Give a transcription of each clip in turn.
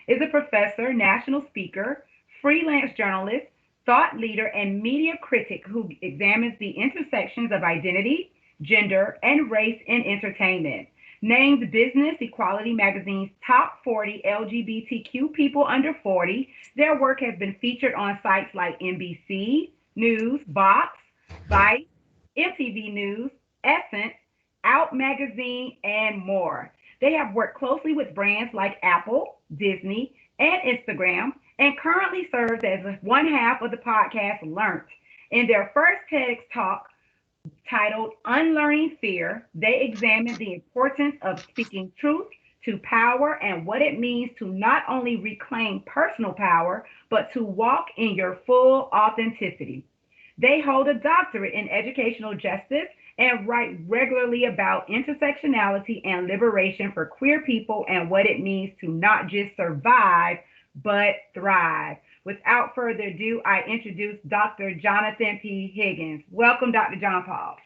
is a professor, national speaker, freelance journalist, thought leader, and media critic who examines the intersections of identity, gender, and race in entertainment. Named Business Equality Magazine's top 40 LGBTQ people under 40, their work has been featured on sites like NBC News, Vox, Vice, MTV News, Essence, Out Magazine, and more. They have worked closely with brands like Apple, Disney, and Instagram, and currently serves as one half of the podcast Learnt. In their first TEDx talk, titled Unlearning Fear, they examine the importance of speaking truth to power and what it means to not only reclaim personal power, but to walk in your full authenticity. They hold a doctorate in educational justice and write regularly about intersectionality and liberation for queer people and what it means to not just survive, but thrive. Without further ado, I introduce Dr. Jonathan P. Higgins. Welcome, Dr. John Paul.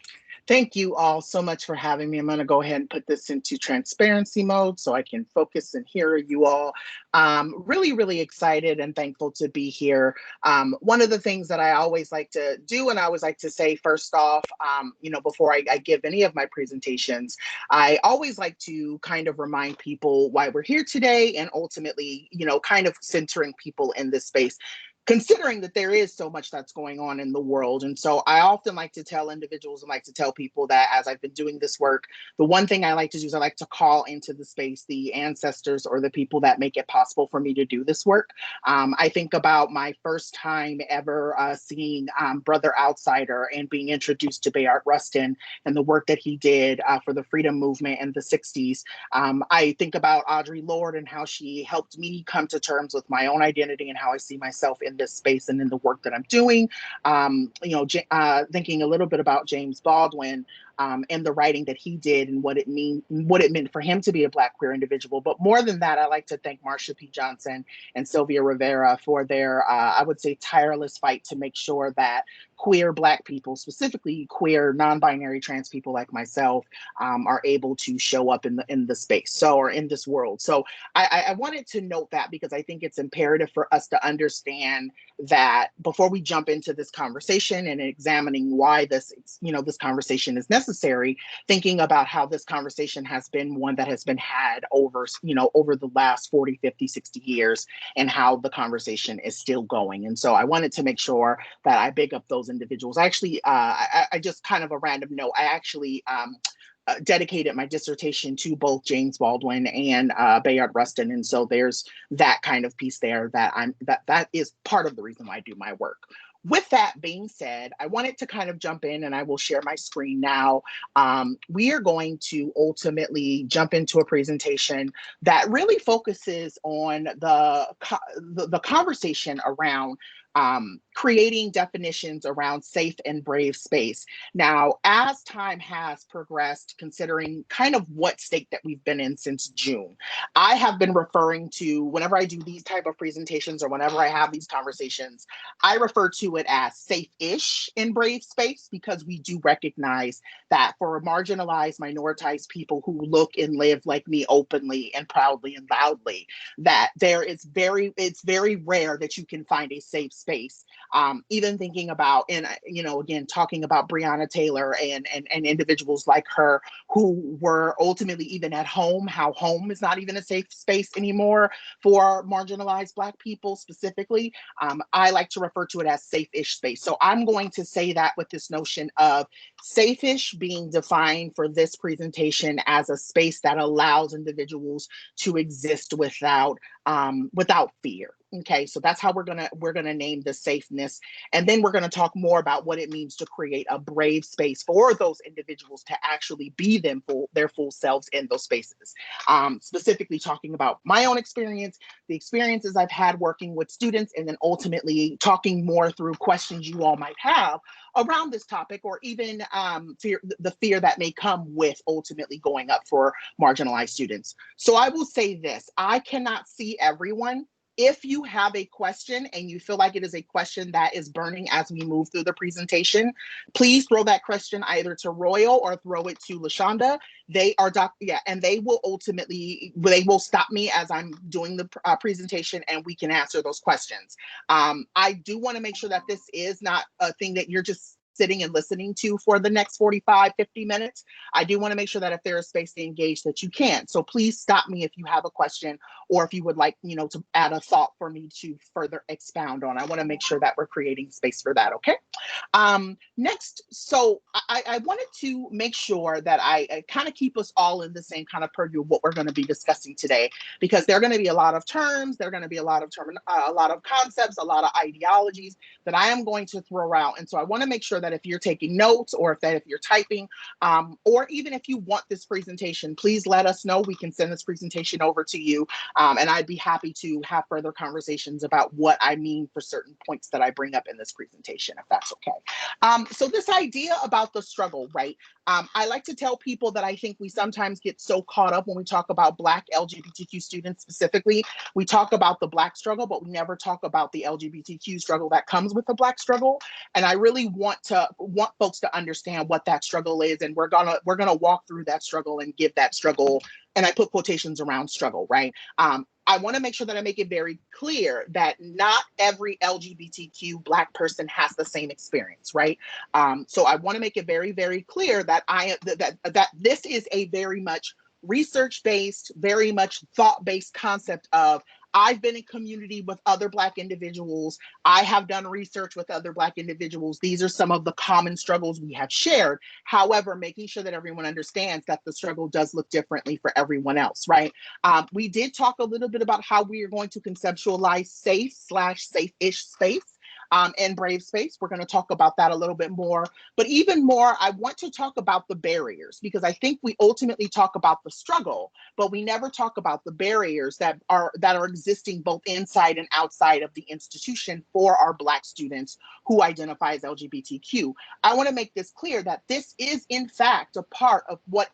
Thank you all so much for having me. I'm going to go ahead and put this into transparency mode so I can focus and hear you all. Really excited and thankful to be here. One of the things that I always like to do, and I always like to say first off, before I give any of my presentations, I always like to kind of remind people why we're here today and ultimately, kind of centering people in this space, considering that there is so much that's going on in the world. And so I often like to tell individuals and like to tell people that as I've been doing this work, the one thing I like to do is I like to call into the space the ancestors or the people that make it possible for me to do this work. I think about my first time ever seeing Brother Outsider and being introduced to Bayard Rustin and the work that he did for the freedom movement in the 60s. I think about Audre Lorde and how she helped me come to terms with my own identity and how I see myself in this space and in the work that I'm doing. Thinking a little bit about James Baldwin and the writing that he did and what it meant for him to be a Black queer individual. But more than that, I like to thank Marsha P. Johnson and Sylvia Rivera for their, I would say, tireless fight to make sure that queer Black people, specifically queer non-binary trans people like myself, are able to show up in the space, or in this world. So I wanted to note that because I think it's imperative for us to understand that before we jump into this conversation and examining why this conversation is necessary, thinking about how this conversation has been one that has been had over the last 40, 50, 60 years, and how the conversation is still going. And so I wanted to make sure that I big up those individuals. I just kind of a random note, I actually dedicated my dissertation to both James Baldwin and Bayard Rustin, and so there's that kind of piece there that is part of the reason why I do my work. With that being said, I wanted to kind of jump in, and I will share my screen now. We are going to ultimately jump into a presentation that really focuses on the conversation around creating definitions around safe and brave space. Now, as time has progressed, considering kind of what state that we've been in since June, I have been referring to, whenever I do these type of presentations or whenever I have these conversations, I refer to it as safe-ish in brave space, because we do recognize that for marginalized, minoritized people who look and live like me openly and proudly and loudly, that it's very rare that you can find a safe space. Even thinking about, and again, talking about Breonna Taylor and individuals like her who were ultimately even at home, how home is not even a safe space anymore for marginalized Black people specifically. I like to refer to it as safe-ish space. So I'm going to say that with this notion of safe-ish being defined for this presentation as a space that allows individuals to exist without fear. Okay, so that's how we're gonna name the safeness, and then we're gonna talk more about what it means to create a brave space for those individuals to actually be their full selves in those spaces. Specifically talking about my own experience, the experiences I've had working with students, and then ultimately talking more through questions you all might have around this topic, or even the fear that may come with ultimately going up for marginalized students. So I will say this: I cannot see everyone. If you have a question and you feel like it is a question that is burning as we move through the presentation, please throw that question either to Royal or throw it to LaShonda. They are and they will stop me as I'm doing the presentation, and we can answer those questions. I do want to make sure that this is not a thing that you're just sitting and listening to for the next 45, 50 minutes. I do want to make sure that if there is space to engage, that you can. So please stop me if you have a question, or if you would like, to add a thought for me to further expound on. I want to make sure that we're creating space for that, okay? Next, so I wanted to make sure that I kind of keep us all in the same kind of purview of what we're going to be discussing today, because there are going to be a lot of terms, there are going to be a lot of concepts, a lot of ideologies that I am going to throw out. And so I want to make sure that if you're taking notes, or if you're typing, or even if you want this presentation, please let us know. We can send this presentation over to you. And I'd be happy to have further conversations about what I mean for certain points that I bring up in this presentation, if that's okay. So this idea about the struggle, right? I like to tell people that I think we sometimes get so caught up when we talk about Black LGBTQ students specifically. We talk about the Black struggle, but we never talk about the LGBTQ struggle that comes with the Black struggle. And I really want folks to understand what that struggle is, and we're gonna walk through that struggle and give that struggle, and I put quotations around struggle, right? I want to make sure that I make it very clear that not every LGBTQ Black person has the same experience, right? So I want to make it very, very clear that that this is a very much research-based, very much thought-based concept of, I've been in community with other Black individuals. I have done research with other Black individuals. These are some of the common struggles we have shared. However, making sure that everyone understands that the struggle does look differently for everyone else, right? We did talk a little bit about how we are going to conceptualize safe/safe-ish space. And brave space. We're going to talk about that a little bit more. But even more, I want to talk about the barriers, because I think we ultimately talk about the struggle, but we never talk about the barriers that are existing both inside and outside of the institution for our Black students who identify as LGBTQ. I want to make this clear that this is, in fact, a part of what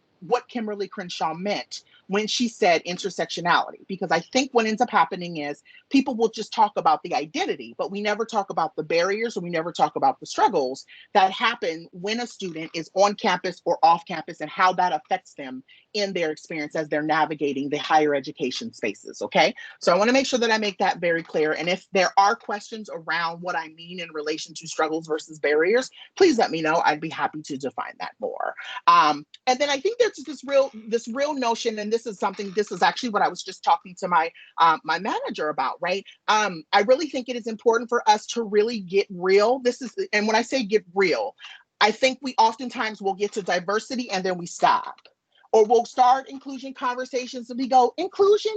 Kimberly Crenshaw meant when she said intersectionality, because I think what ends up happening is people will just talk about the identity, but we never talk about the barriers, or we never talk about the struggles that happen when a student is on campus or off campus, and how that affects them in their experience as they're navigating the higher education spaces, okay? So I want to make sure that I make that very clear. And if there are questions around what I mean in relation to struggles versus barriers, please let me know. I'd be happy to define that more. And then I think there's this real notion, and this is actually what I was just talking to my manager about, right? I really think it is important for us to really get real. And when I say get real, I think we oftentimes will get to diversity and then we stop. Or we'll start inclusion conversations and we go, inclusion,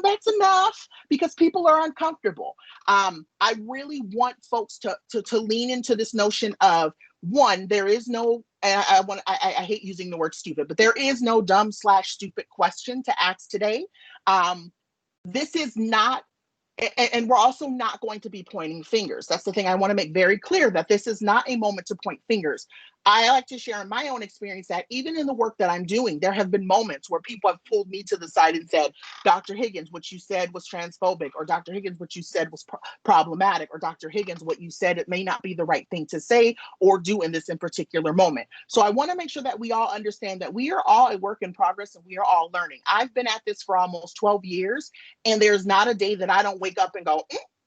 that's enough, because people are uncomfortable. I really want folks to lean into this notion of, one, there is no, I hate using the word stupid, but there is no dumb/stupid question to ask today. This is not, and we're also not going to be pointing fingers. That's the thing I want to make very clear, that this is not a moment to point fingers. I like to share in my own experience that even in the work that I'm doing, there have been moments where people have pulled me to the side and said, Dr. Higgins, what you said was transphobic, or Dr. Higgins, what you said was problematic, or Dr. Higgins, what you said, it may not be the right thing to say or do in this in particular moment. So I want to make sure that we all understand that we are all a work in progress and we are all learning. I've been at this for almost 12 years, and there's not a day that I don't wake up and go,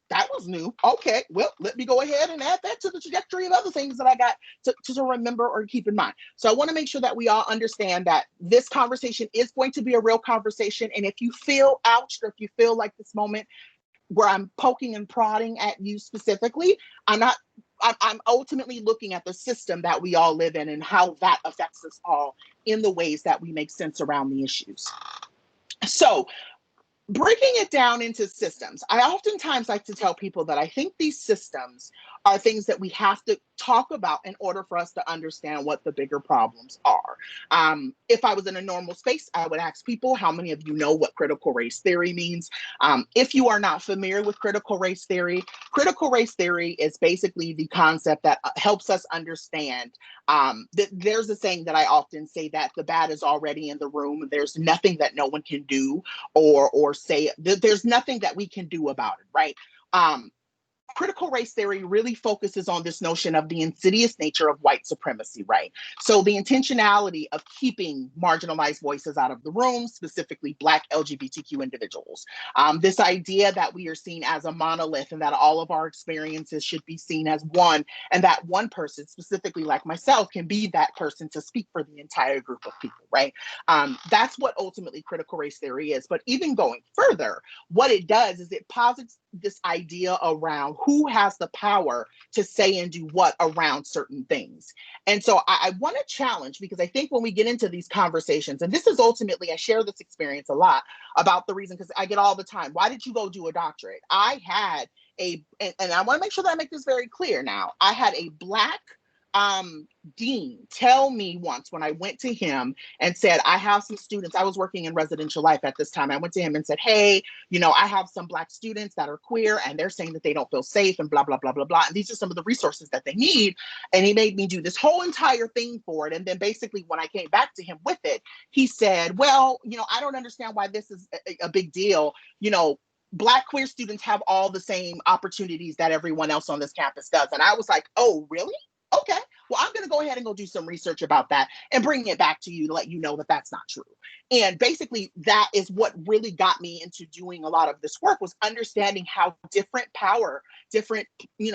that was new. Okay, well, let me go ahead and add that to the trajectory of other things that I got to remember or keep in mind. So I want to make sure that we all understand that this conversation is going to be a real conversation. And if you feel ouched, or if you feel like this moment where I'm poking and prodding at you specifically, I'm ultimately looking at the system that we all live in and how that affects us all in the ways that we make sense around the issues. So, breaking it down into systems, I oftentimes like to tell people that I think these systems are things that we have to talk about in order for us to understand what the bigger problems are. If I was in a normal space, I would ask people, how many of you know what critical race theory means? If you are not familiar with critical race theory is basically the concept that helps us understand that there's a saying that I often say, that the bad is already in the room. There's nothing that no one can do or say. There's nothing that we can do about it, right? Critical race theory really focuses on this notion of the insidious nature of white supremacy, right? So the intentionality of keeping marginalized voices out of the room, specifically Black LGBTQ individuals. This idea that we are seen as a monolith and that all of our experiences should be seen as one, and that one person, specifically like myself, can be that person to speak for the entire group of people, right? That's what ultimately critical race theory is. But even going further, what it does is it posits this idea around who has the power to say and do what around certain things. And so I want to challenge, because I think when we get into these conversations, and this is ultimately, I share this experience a lot about the reason, because I get all the time, why did you go do a doctorate? I had and I want to make sure that I make this very clear now, I had a Black dean tell me once when I went to him and said, I have some students, I was working in residential life at this time. I went to him and said, hey, I have some Black students that are queer and they're saying that they don't feel safe and blah, blah, blah, blah, blah. And these are some of the resources that they need. And he made me do this whole entire thing for it. And then basically when I came back to him with it, he said, well, I don't understand why this is a big deal. Black queer students have all the same opportunities that everyone else on this campus does. And I was like, oh, really? Okay, well, I'm going to go ahead and go do some research about that and bring it back to you to let you know that that's not true. And basically, that is what really got me into doing a lot of this work, was understanding how different power, different,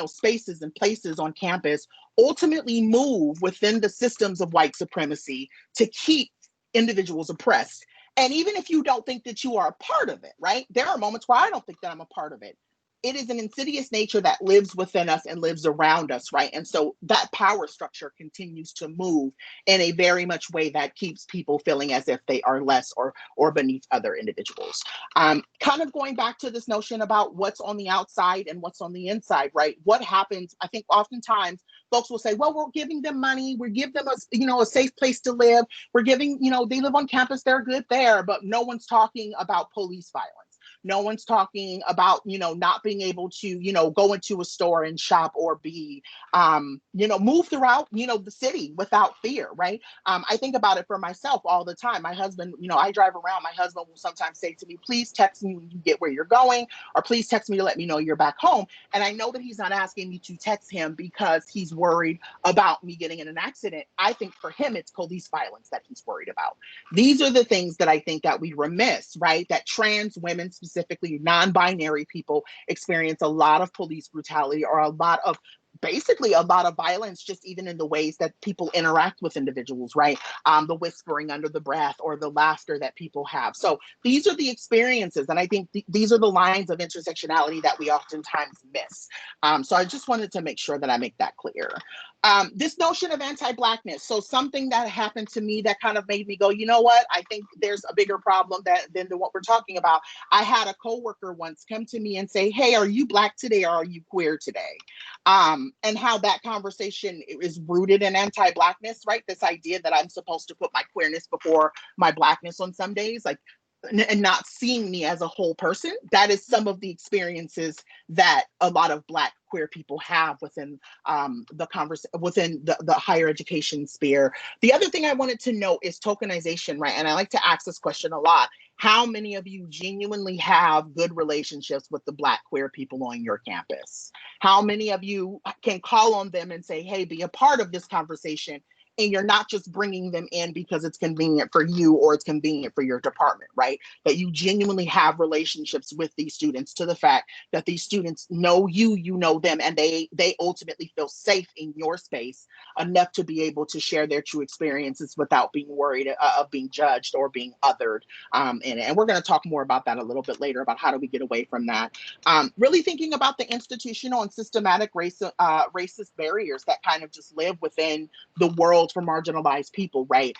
spaces and places on campus ultimately move within the systems of white supremacy to keep individuals oppressed. And even if you don't think that you are a part of it, right? There are moments where I don't think that I'm a part of it. It is an insidious nature that lives within us and lives around us, right? And so that power structure continues to move in a very much way that keeps people feeling as if they are less or beneath other individuals. Kind of going back to this notion about what's on the outside and what's on the inside, right? What happens? I think oftentimes folks will say, well, we're giving them money, we give them a safe place to live, we're giving, they live on campus, they're good there, but no one's talking about police violence. No one's talking about, not being able to, go into a store and shop or be, move throughout, the city without fear, right? I think about it for myself all the time. My husband, I drive around. My husband will sometimes say to me, please text me when you get where you're going, or please text me to let me know you're back home. And I know that he's not asking me to text him because he's worried about me getting in an accident. I think for him, it's police violence that he's worried about. These are the things that I think that we remiss, right? That trans women, specifically non-binary people, experience a lot of police brutality, or basically a lot of violence, just even in the ways that people interact with individuals, right? The whispering under the breath or the laughter that people have. So these are the experiences. And I think these are the lines of intersectionality that we oftentimes miss. So I just wanted to make sure that I make that clear. This notion of anti-blackness. So something that happened to me that kind of made me go, you know what? I think there's a bigger problem than what we're talking about. I had a coworker once come to me and say, hey, are you Black today or are you queer today? And how that conversation is rooted in anti-blackness, right? This idea that I'm supposed to put my queerness before my Blackness on some days, like, and not seeing me as a whole person. That is some of the experiences that a lot of Black queer people have within within the higher education sphere. The other thing I wanted to note is tokenization, right? And I like to ask this question a lot. How many of you genuinely have good relationships with the Black queer people on your campus? How many of you can call on them and say, hey, be a part of this conversation, and you're not just bringing them in because it's convenient for you or it's convenient for your department, right? That you genuinely have relationships with these students, to the fact that these students know you, you know them, and they ultimately feel safe in your space enough to be able to share their true experiences without being worried of being judged or being othered in it. And we're going to talk more about that a little bit later, about how do we get away from that. Really thinking about the institutional and systematic racist barriers that kind of just live within the world world for marginalized people, right?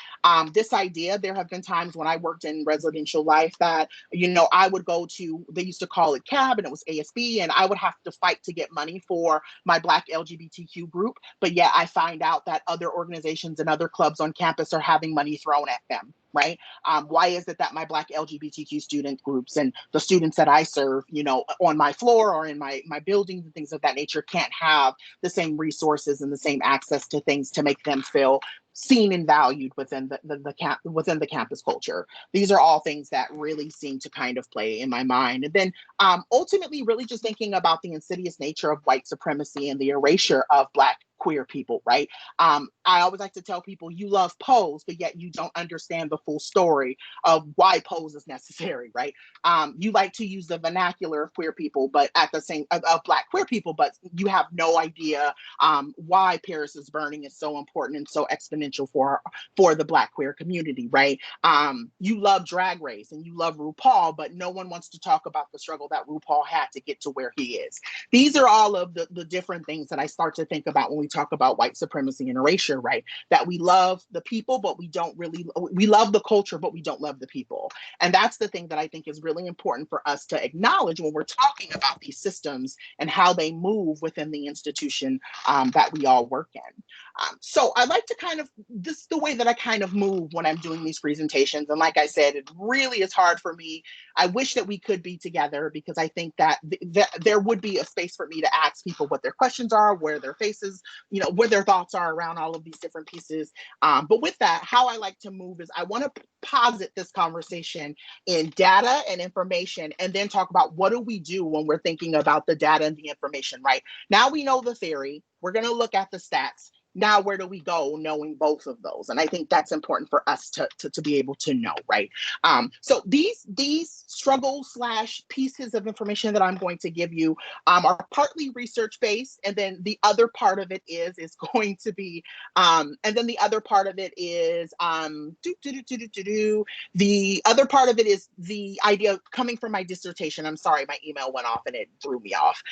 This idea, there have been times when I worked in residential life that, you know, I would go to, they used to call it CAB and it was ASB, and I would have to fight to get money for my Black LGBTQ group. But yet I find out that other organizations and other clubs on campus are having money thrown at them, right? Why is it that my Black LGBTQ student groups and the students that I serve, you know, on my floor or in my buildings and things of that nature can't have the same resources and the same access to things to make them feel seen and valued within within the campus culture? These are all things that really seem to kind of play in my mind. And then ultimately really just thinking about the insidious nature of white supremacy and the erasure of Black queer people, right? I always like to tell people, you love Pose, but yet you don't understand the full story of why Pose is necessary, right? You like to use the vernacular of queer people, but at the same of Black queer people, but you have no idea why Paris is Burning is so important and so exponential for the Black queer community, right? You love Drag Race and you love RuPaul, but no one wants to talk about the struggle that RuPaul had to get to where he is. These are all of the different things that I start to think about when we talk about white supremacy and erasure, right? That we love the people, but we love the culture, but we don't love the people. And that's the thing that I think is really important for us to acknowledge when we're talking about these systems and how they move within the institution that we all work in. So I like to this is the way that I kind of move when I'm doing these presentations. And like I said, it really is hard for me. I wish that we could be together, because I think that there would be a space for me to ask people what their questions are, where their faces, you know, where their thoughts are around all of these different pieces. But with that, how I like to move is I want to posit this conversation in data and information, and then talk about what do we do when we're thinking about the data and the information, right? Now we know the theory, we're going to look at the stats. Now, where do we go knowing both of those? And I think that's important for us to be able to know, right? So these struggles / pieces of information that I'm going to give you are partly research based, and then the other part of it is going to be, and then the other part of it is the other part of it is the idea coming from my dissertation. I'm sorry, my email went off and it threw me off.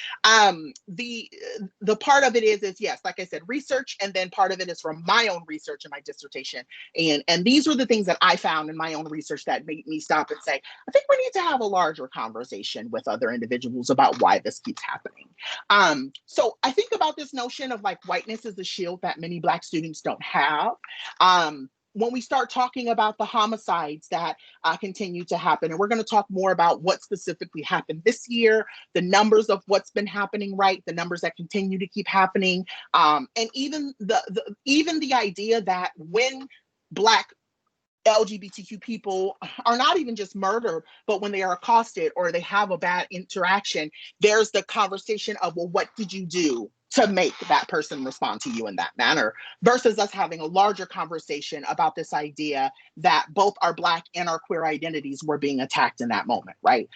The part of it is yes, like I said, research, and then part of it is from my own research in my dissertation. And these were the things that I found in my own research that made me stop and say, I think we need to have a larger conversation with other individuals about why this keeps happening. So I think about this notion of like whiteness as a shield that many Black students don't have. When we start talking about the homicides that continue to happen, and we're going to talk more about what specifically happened this year, the numbers of what's been happening, right? The numbers that continue to keep happening, and even the idea that when Black LGBTQ people are not even just murdered, but when they are accosted or they have a bad interaction, there's the conversation of, well, what did you do to make that person respond to you in that manner, versus us having a larger conversation about this idea that both our Black and our queer identities were being attacked in that moment, right?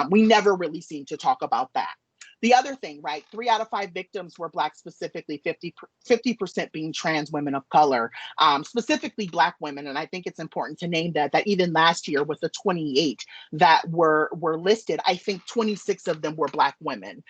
We never really seem to talk about that. The other thing, right? 3 out of 5 victims were Black, specifically 50% being trans women of color, specifically Black women. And I think it's important to name that even last year with the 28 that were listed, I think 26 of them were Black women.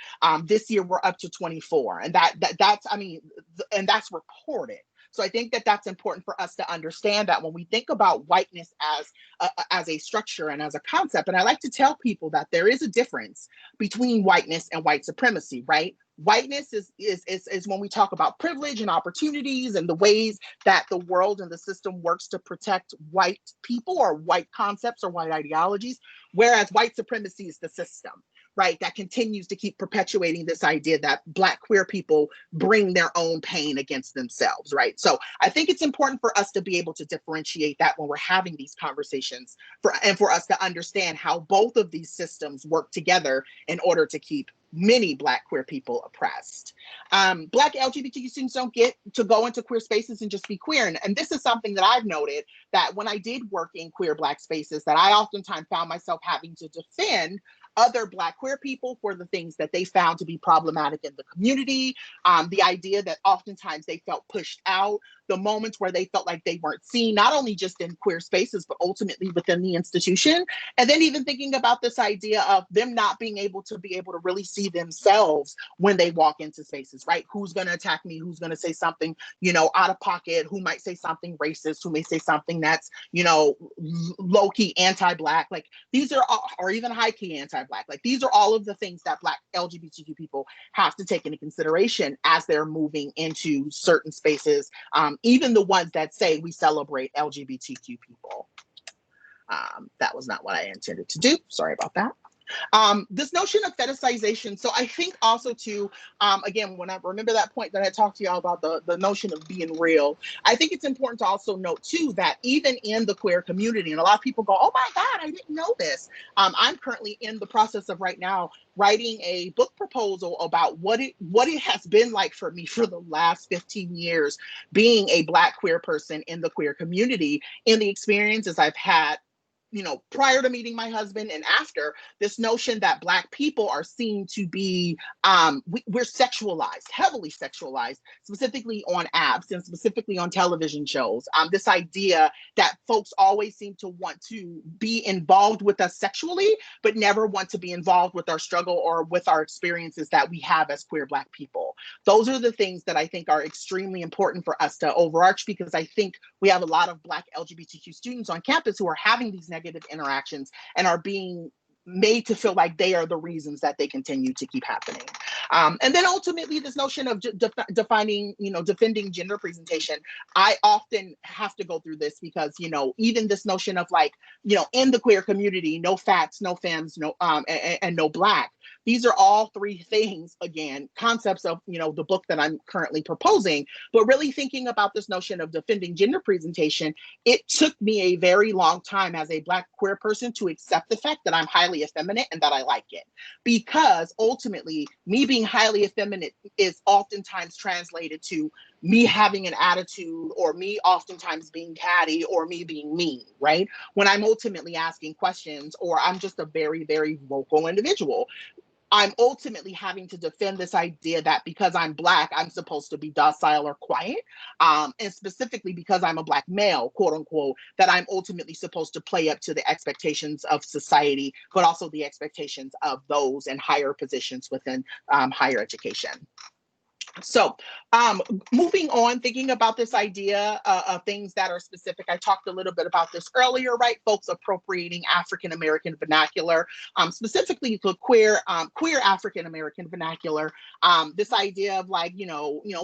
This year we're up to 24. And that's reported. So I think that that's important for us to understand, that when we think about whiteness as a structure and as a concept, and I like to tell people that there is a difference between whiteness and white supremacy, right? Whiteness is when we talk about privilege and opportunities and the ways that the world and the system works to protect white people or white concepts or white ideologies, whereas white supremacy is the system, right? That continues to keep perpetuating this idea that Black queer people bring their own pain against themselves, right? So I think it's important for us to be able to differentiate that when we're having these conversations, and for us to understand how both of these systems work together in order to keep many Black queer people oppressed. Black LGBTQ students don't get to go into queer spaces and just be queer. And this is something that I've noted, that when I did work in queer Black spaces, that I oftentimes found myself having to defend other Black queer people for the things that they found to be problematic in the community. The idea that oftentimes they felt pushed out, the moments where they felt like they weren't seen, not only just in queer spaces, but ultimately within the institution. And then even thinking about this idea of them not being able to really see see themselves when they walk into spaces, right? Who's going to attack me? Who's going to say something, out of pocket? Who might say something racist? Who may say something that's, low key anti-Black? Like these are, or even high key anti-Black. Like these are all of the things that Black LGBTQ people have to take into consideration as they're moving into certain spaces, even the ones that say we celebrate LGBTQ people. That was not what I intended to do. Sorry about that. This notion of fetishization. So I think also too, again, when I remember that point that I talked to y'all about the notion of being real, I think it's important to also note too that even in the queer community, and a lot of people go, oh my God, I didn't know this. I'm currently in the process of right now writing a book proposal about what it has been like for me for the last 15 years being a Black queer person in the queer community, in the experiences I've had, prior to meeting my husband and after, this notion that Black people are seen to be, we're sexualized, heavily sexualized, specifically on apps and specifically on television shows. This idea that folks always seem to want to be involved with us sexually, but never want to be involved with our struggle or with our experiences that we have as queer Black people. Those are the things that I think are extremely important for us to overarch, because I think we have a lot of Black LGBTQ students on campus who are having these negative interactions and are being made to feel like they are the reasons that they continue to keep happening. And then ultimately this notion of defending gender presentation. I often have to go through this because, even this notion of like, in the queer community, no fats, no femmes, no, and no Black. These are all three things, again, concepts of, the book that I'm currently proposing, but really thinking about this notion of defending gender presentation. It took me a very long time as a Black queer person to accept the fact that I'm highly effeminate and that I like it. Because ultimately, me being highly effeminate is oftentimes translated to me having an attitude, or me oftentimes being catty, or me being mean, right? When I'm ultimately asking questions, or I'm just a very, very vocal individual. I'm ultimately having to defend this idea that because I'm Black, I'm supposed to be docile or quiet. And specifically because I'm a Black male, quote unquote, that I'm ultimately supposed to play up to the expectations of society, but also the expectations of those in higher positions within higher education. So moving on, thinking about this idea of things that are specific. I talked a little bit about this earlier, right? Folks appropriating African-American vernacular, specifically the queer African-American vernacular. This idea of like,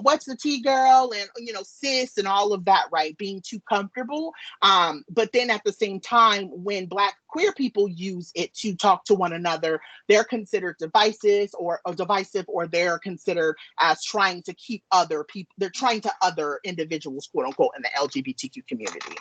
what's the tea girl and, sis and all of that, right? Being too comfortable. But then at the same time, when Black queer people use it to talk to one another, they're considered divisive or they're considered as trying to keep other people, they're trying to other individuals, quote unquote, in the LGBTQ community.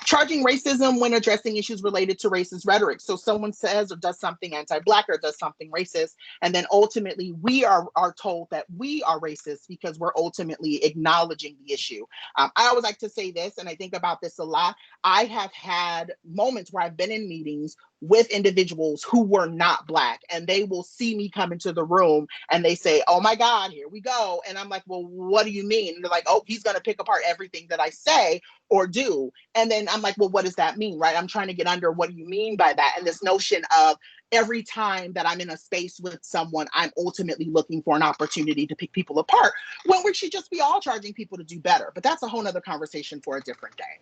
Charging racism when addressing issues related to racist rhetoric. So someone says or does something anti-Black or does something racist, and then ultimately we are told that we are racist because we're ultimately acknowledging the issue. I always like to say this, and I think about this a lot. I have had moments where I've been in meetings with individuals who were not Black, and they will see me come into the room and they say, oh my God, here we go. And I'm like, well, what do you mean? And they're like, oh, he's going to pick apart everything that I say or do. And then I'm like, well, what does that mean, right? I'm trying to get under what do you mean by that? And this notion of every time that I'm in a space with someone, I'm ultimately looking for an opportunity to pick people apart when we should just be all charging people to do better. But that's a whole nother conversation for a different day.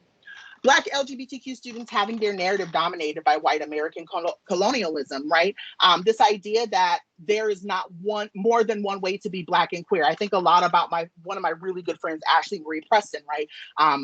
Black LGBTQ students having their narrative dominated by white American colonialism, right? This idea that there is not more than one way to be Black and queer. I think a lot about one of my really good friends, Ashley Marie Preston, right?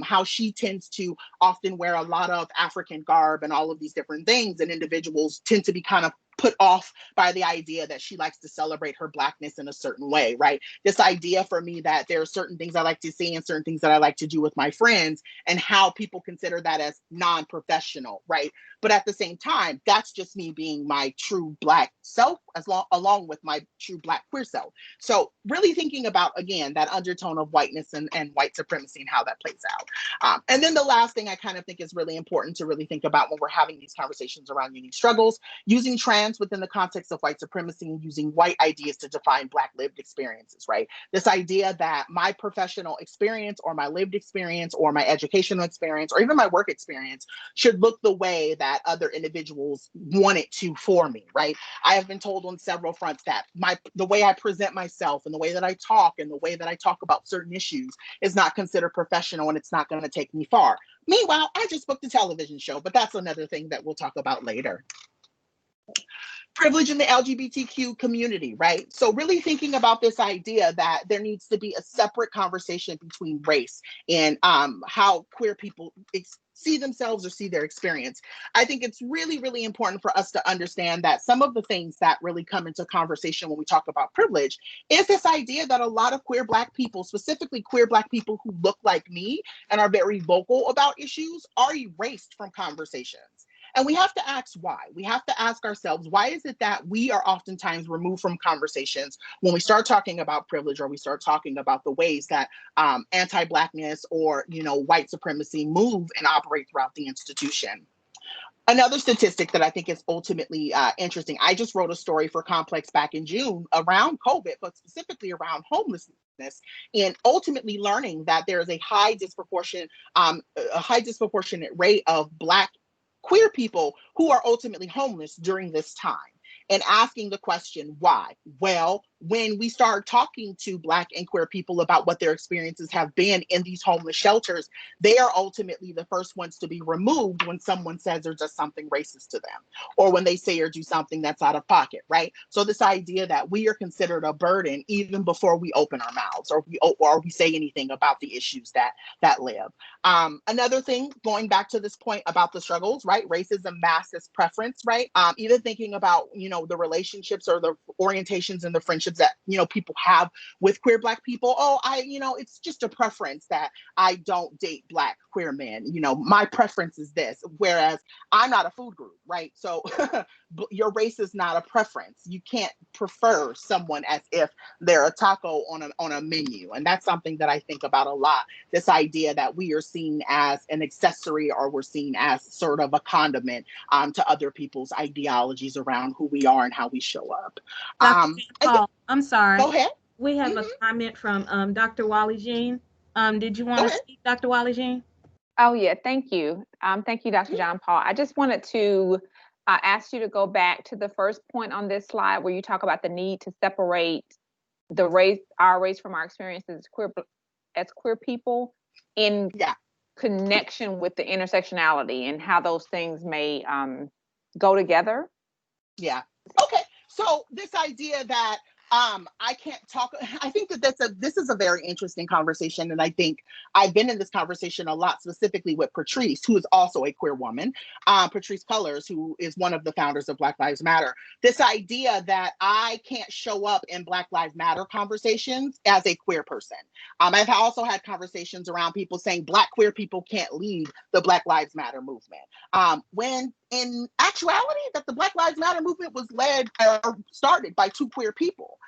How she tends to often wear a lot of African garb and all of these different things, and individuals tend to be kind of put off by the idea that she likes to celebrate her Blackness in a certain way, right? This idea for me that there are certain things I like to see and certain things that I like to do with my friends, and how people consider that as non-professional, right? But at the same time, that's just me being my true Black self, along with my true Black queer self. So really thinking about, again, that undertone of whiteness and white supremacy and how that plays out. And then the last thing I kind of think is really important to really think about when we're having these conversations around unique struggles, using trans within the context of white supremacy and using white ideas to define Black lived experiences, right? This idea that my professional experience or my lived experience or my educational experience or even my work experience should look the way that that other individuals want it to for me, right? I have been told on several fronts that the way I present myself and the way that I talk and the way that I talk about certain issues is not considered professional and it's not going to take me far. Meanwhile, I just booked a television show, but that's another thing that we'll talk about later. Privilege in the LGBTQ community, right? So really thinking about this idea that there needs to be a separate conversation between race and how queer people see themselves or see their experience. I think it's really, really important for us to understand that some of the things that really come into conversation when we talk about privilege is this idea that a lot of queer Black people, specifically queer Black people who look like me and are very vocal about issues, are erased from conversations. And we have to ask why. We have to ask ourselves, why is it that we are oftentimes removed from conversations when we start talking about privilege or we start talking about the ways that anti-blackness or, white supremacy move and operate throughout the institution? Another statistic that I think is ultimately interesting, I just wrote a story for Complex back in June around COVID, but specifically around homelessness, and ultimately learning that there is a high disproportionate rate of Black queer people who are ultimately homeless during this time, and asking the question, why? Well, when we start talking to Black and queer people about what their experiences have been in these homeless shelters, they are ultimately the first ones to be removed when someone says or does something racist to them, or when they say or do something that's out of pocket, right? So this idea that we are considered a burden even before we open our mouths or we say anything about the issues that live. Another thing, going back to this point about the struggles, right? Racism masks as preference, right? Even thinking about, the relationships or the orientations and the friendships that, people have with queer Black people. Oh, it's just a preference that I don't date Black queer men. My preference is this, whereas I'm not a food group, right? So your race is not a preference. You can't prefer someone as if they're a taco on a menu. And that's something that I think about a lot. This idea that we are seen as an accessory or we're seen as sort of a condiment to other people's ideologies around who we are and how we show up. Dr. JonPaul, I'm sorry. Go ahead. We have a comment from Dr. Wally Jean. Did you want to speak, Dr. Wally Jean? Oh, yeah. Thank you. Thank you, Dr. JonPaul. I just wanted to ask you to go back to the first point on this slide where you talk about the need to separate our race from our experiences as queer people in connection with the intersectionality and how those things may go together. Yeah. Okay. So this idea that I can't talk. I think that this is a very interesting conversation. And I think I've been in this conversation a lot, specifically with Patrice, who is also a queer woman, Patrice Cullors, who is one of the founders of Black Lives Matter. This idea that I can't show up in Black Lives Matter conversations as a queer person. I've also had conversations around people saying Black queer people can't lead the Black Lives Matter movement. When in actuality, that the Black Lives Matter movement was led or started by two queer people.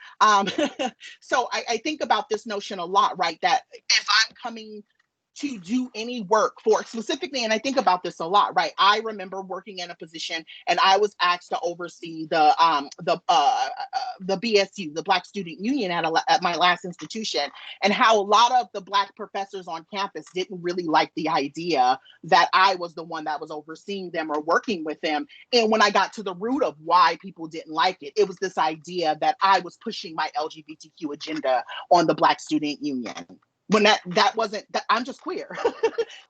So I think about this notion a lot, right? That if I'm coming to do any work for specifically, and I think about this a lot, right? I remember working in a position and I was asked to oversee the BSU, the Black Student Union at my last institution, and how a lot of the Black professors on campus didn't really like the idea that I was the one that was overseeing them or working with them. And when I got to the root of why people didn't like it, it was this idea that I was pushing my LGBTQ agenda on the Black Student Union. When that wasn't, I'm just queer.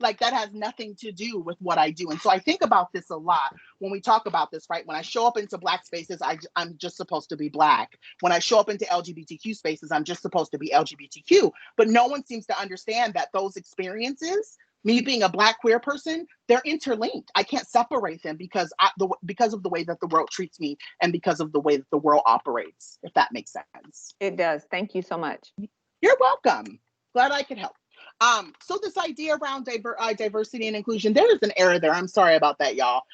Like that has nothing to do with what I do. And so I think about this a lot when we talk about this, right? When I show up into Black spaces, I'm just supposed to be Black. When I show up into LGBTQ spaces, I'm just supposed to be LGBTQ. But no one seems to understand that those experiences, me being a Black queer person, they're interlinked. I can't separate them because of the way that the world treats me and because of the way that the world operates, if that makes sense. It does. Thank you so much. You're welcome. Glad I could help. So this idea around diversity and inclusion, there is an error there. I'm sorry about that, y'all.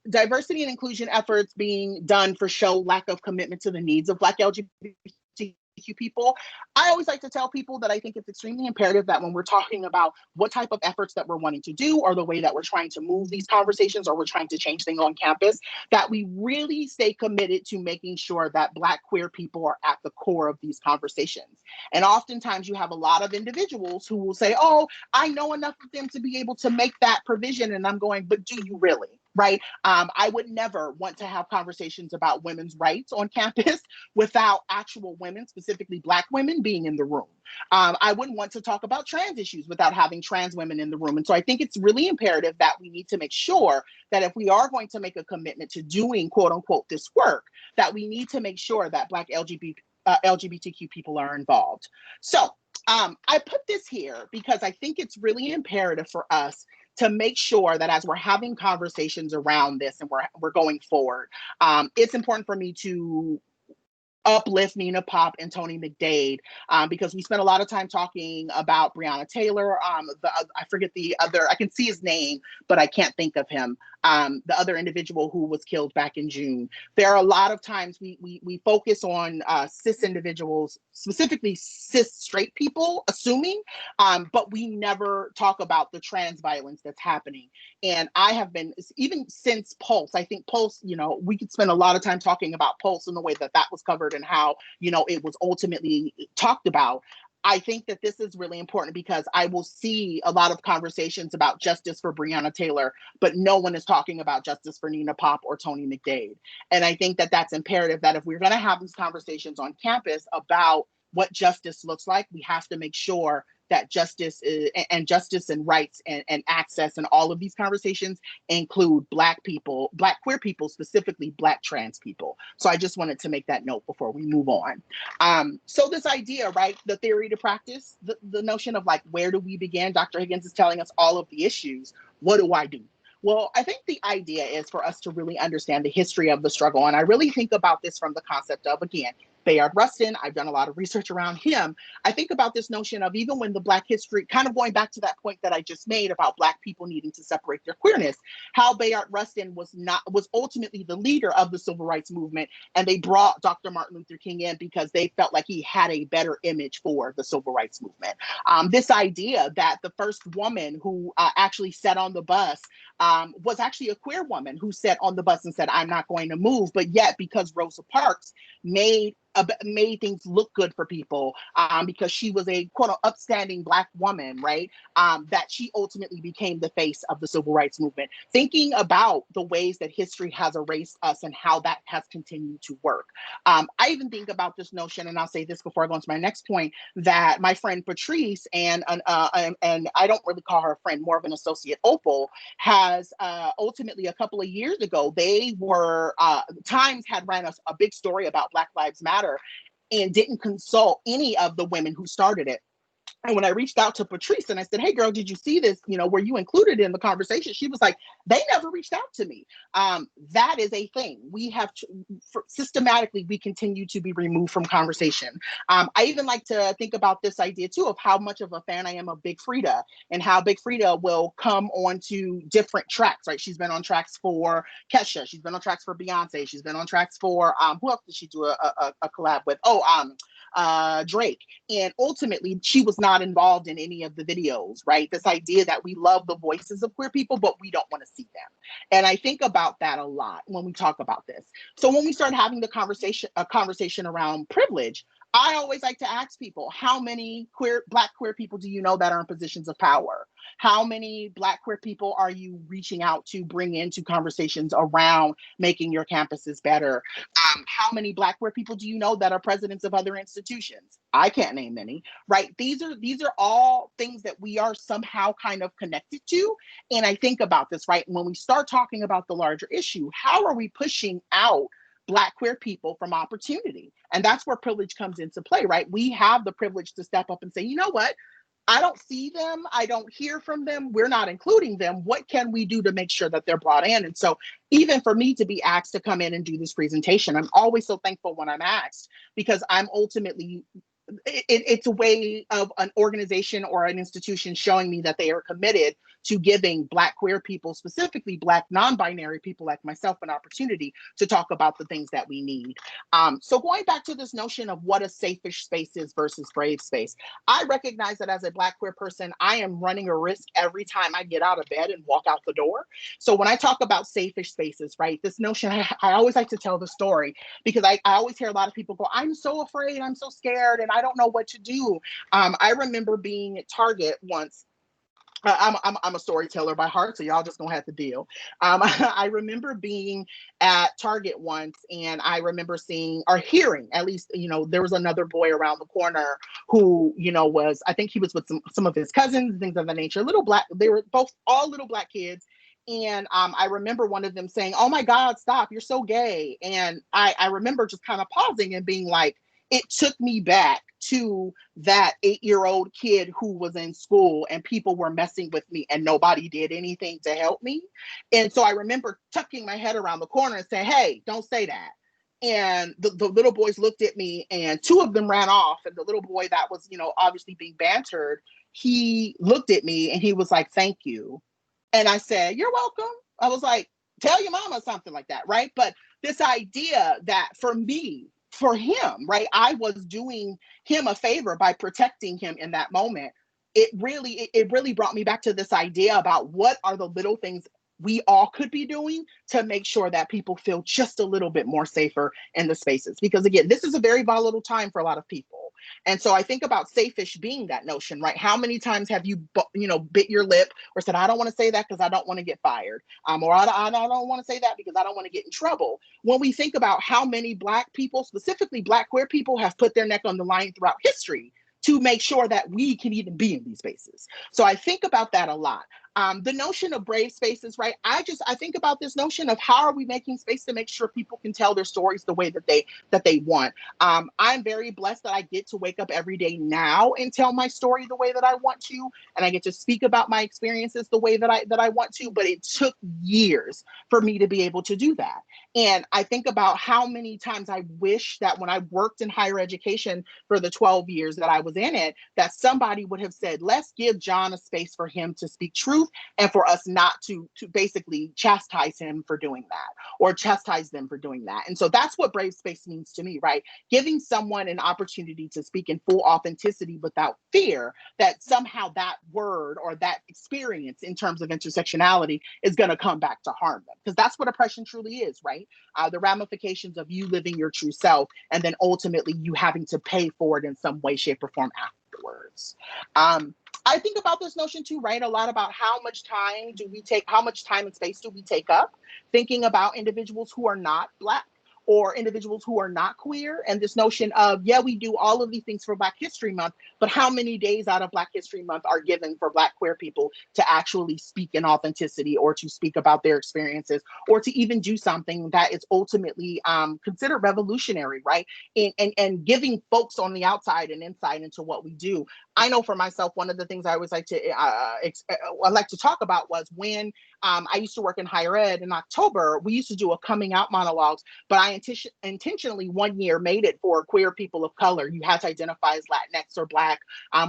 Diversity and inclusion efforts being done for show lack of commitment to the needs of Black LGBTQ people. I always like to tell people that I think it's extremely imperative that when we're talking about what type of efforts that we're wanting to do or the way that we're trying to move these conversations or we're trying to change things on campus, that we really stay committed to making sure that Black queer people are at the core of these conversations. And oftentimes you have a lot of individuals who will say, oh, I know enough of them to be able to make that provision. And I'm going, but do you really? right? I would never want to have conversations about women's rights on campus without actual women, specifically Black women, being in the room. I wouldn't want to talk about trans issues without having trans women in the room. And so I think it's really imperative that we need to make sure that if we are going to make a commitment to doing, quote unquote, this work, that we need to make sure that Black LGBTQ people are involved. So I put this here because I think it's really imperative for us to make sure that as we're having conversations around this and we're going forward, it's important for me to uplift Nina Pop and Tony McDade, because we spent a lot of time talking about Breonna Taylor. I forget the other, I can see his name, but I can't think of him. The other individual who was killed back in June. There are a lot of times we focus on cis individuals, specifically cis straight people, assuming, but we never talk about the trans violence that's happening. And I have been, even since Pulse, I think Pulse, we could spend a lot of time talking about Pulse and the way that was covered and how, it was ultimately talked about. I think that this is really important because I will see a lot of conversations about justice for Breonna Taylor, but no one is talking about justice for Nina Pop or Tony McDade. And I think that that's imperative, that if we're going to have these conversations on campus about what justice looks like, we have to make sure that justice and rights and access and all of these conversations include Black people, Black queer people, specifically Black trans people. So I just wanted to make that note before we move on. So this idea, right, the theory to practice, the notion of like, where do we begin? Dr. Higgins is telling us all of the issues. What do I do? Well, I think the idea is for us to really understand the history of the struggle. And I really think about this from the concept of, again, Bayard Rustin. I've done a lot of research around him. I think about this notion of even when the Black history, kind of going back to that point that I just made about Black people needing to separate their queerness, how Bayard Rustin was ultimately the leader of the civil rights movement. And they brought Dr. Martin Luther King in because they felt like he had a better image for the civil rights movement. This idea that the first woman who actually sat on the bus was actually a queer woman who sat on the bus and said, "I'm not going to move." But yet, because Rosa Parks made things look good for people, because she was a quote upstanding Black woman, right? That she ultimately became the face of the civil rights movement. Thinking about the ways that history has erased us and how that has continued to work. I even think about this notion, and I'll say this before I go on to my next point, that my friend Patrice and I don't really call her a friend, more of an associate, Opal, has ultimately a couple of years ago, they were, Times had ran a big story about Black Lives Matter and didn't consult any of the women who started it. And when I reached out to Patrice and I said, "Hey girl, did you see this? Were you included in the conversation?" She was like, "They never reached out to me." That is a thing. We have systematically, we continue to be removed from conversation. I even like to think about this idea too of how much of a fan I am of Big Frida and how Big Frida will come onto different tracks, right? She's been on tracks for Kesha. She's been on tracks for Beyonce. She's been on tracks for, who else did she do a collab with? Drake. And ultimately, she was not involved in any of the videos, right? This idea that we love the voices of queer people, but we don't want to see them. And I think about that a lot when we talk about this. So when we start having a conversation around privilege, I always like to ask people, how many Black queer people do you know that are in positions of power? How many Black queer people are you reaching out to bring into conversations around making your campuses better? How many Black queer people do you know that are presidents of other institutions? I can't name any, right? These are all things that we are somehow kind of connected to. And I think about this, right? When we start talking about the larger issue, how are we pushing out Black queer people from opportunity? And that's where privilege comes into play, right? We have the privilege to step up and say, you know what? I don't see them. I don't hear from them. We're not including them. What can we do to make sure that they're brought in? And so even for me to be asked to come in and do this presentation, I'm always so thankful when I'm asked, because I'm ultimately, it's a way of an organization or an institution showing me that they are committed to giving Black queer people, specifically Black non-binary people like myself, an opportunity to talk about the things that we need. So going back to this notion of what a safe-ish space is versus brave space, I recognize that as a Black queer person, I am running a risk every time I get out of bed and walk out the door. So when I talk about safe-ish spaces, right, this notion, I always like to tell the story, because I always hear a lot of people go, "I'm so afraid, I'm so scared, and I don't know what to do." I remember being at Target once, I'm a storyteller by heart, so y'all just gonna have to deal. I remember being at Target once, and I remember seeing or hearing, at least, there was another boy around the corner who, was, I think he was with some of his cousins and things of that nature. Little black, they were both all little black kids. And I remember one of them saying, "Oh my God, stop! You're so gay." And I remember just kind of pausing and being like, it took me back to that 8-year-old kid who was in school and people were messing with me and nobody did anything to help me. And so I remember tucking my head around the corner and saying, "Hey, don't say that." And the little boys looked at me and two of them ran off. And the little boy that was, obviously being bantered, he looked at me and he was like, "Thank you." And I said, "You're welcome." I was like, "Tell your mama," something like that, right? But this idea that for me, for him, right, I was doing him a favor by protecting him in that moment. It really brought me back to this idea about what are the little things we all could be doing to make sure that people feel just a little bit more safer in the spaces. Because again, this is a very volatile time for a lot of people. And so I think about safe-ish being that notion, right? How many times have you, bit your lip or said, "I don't want to say that because I don't want to get fired," or I don't want to say that because I don't want to get in trouble. When we think about how many Black people, specifically Black queer people, have put their neck on the line throughout history to make sure that we can even be in these spaces. So I think about that a lot. The notion of brave spaces, right? I think about this notion of how are we making space to make sure people can tell their stories the way that they want. I'm very blessed that I get to wake up every day now and tell my story the way that I want to, and I get to speak about my experiences the way that I want to. But it took years for me to be able to do that. And I think about how many times I wish that when I worked in higher education for the 12 years that I was in it, that somebody would have said, "Let's give John a space for him to speak truth and for us not to basically chastise him for doing that or chastise them for doing that." And so that's what brave space means to me, right? Giving someone an opportunity to speak in full authenticity without fear that somehow that word or that experience in terms of intersectionality is going to come back to harm them. Because that's what oppression truly is, right? The ramifications of you living your true self and then ultimately you having to pay for it in some way, shape, or form afterwards. I think about this notion too, right? A lot about how much time and space do we take up thinking about individuals who are not Black or individuals who are not queer. And this notion of, yeah, we do all of these things for Black History Month, but how many days out of Black History Month are given for Black queer people to actually speak in authenticity or to speak about their experiences or to even do something that is ultimately considered revolutionary, right? And giving folks on the outside an insight into what we do. I know for myself, one of the things I always like to talk about was when I used to work in higher ed in October, we used to do a coming out monologues, but I intentionally one year made it for queer people of color. You had to identify as Latinx or Black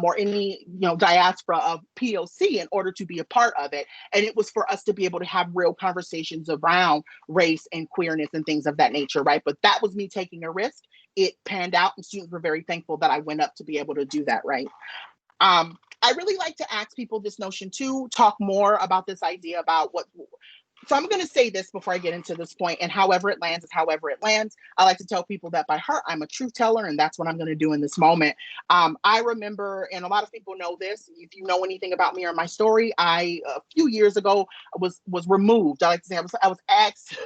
or any diaspora of POC in order to be a part of it. And it was for us to be able to have real conversations around race and queerness and things of that nature, right? But that was me taking a risk. It panned out, and students were very thankful that I went up to be able to do that, right? I really like to ask people this notion too, talk more about this idea about so I'm going to say this before I get into this point, and however it lands is however it lands. I like to tell people that by heart, I'm a truth teller, and that's what I'm going to do in this moment. I remember, and a lot of people know this, if you know anything about me or my story, a few years ago, was removed. I like to say I was asked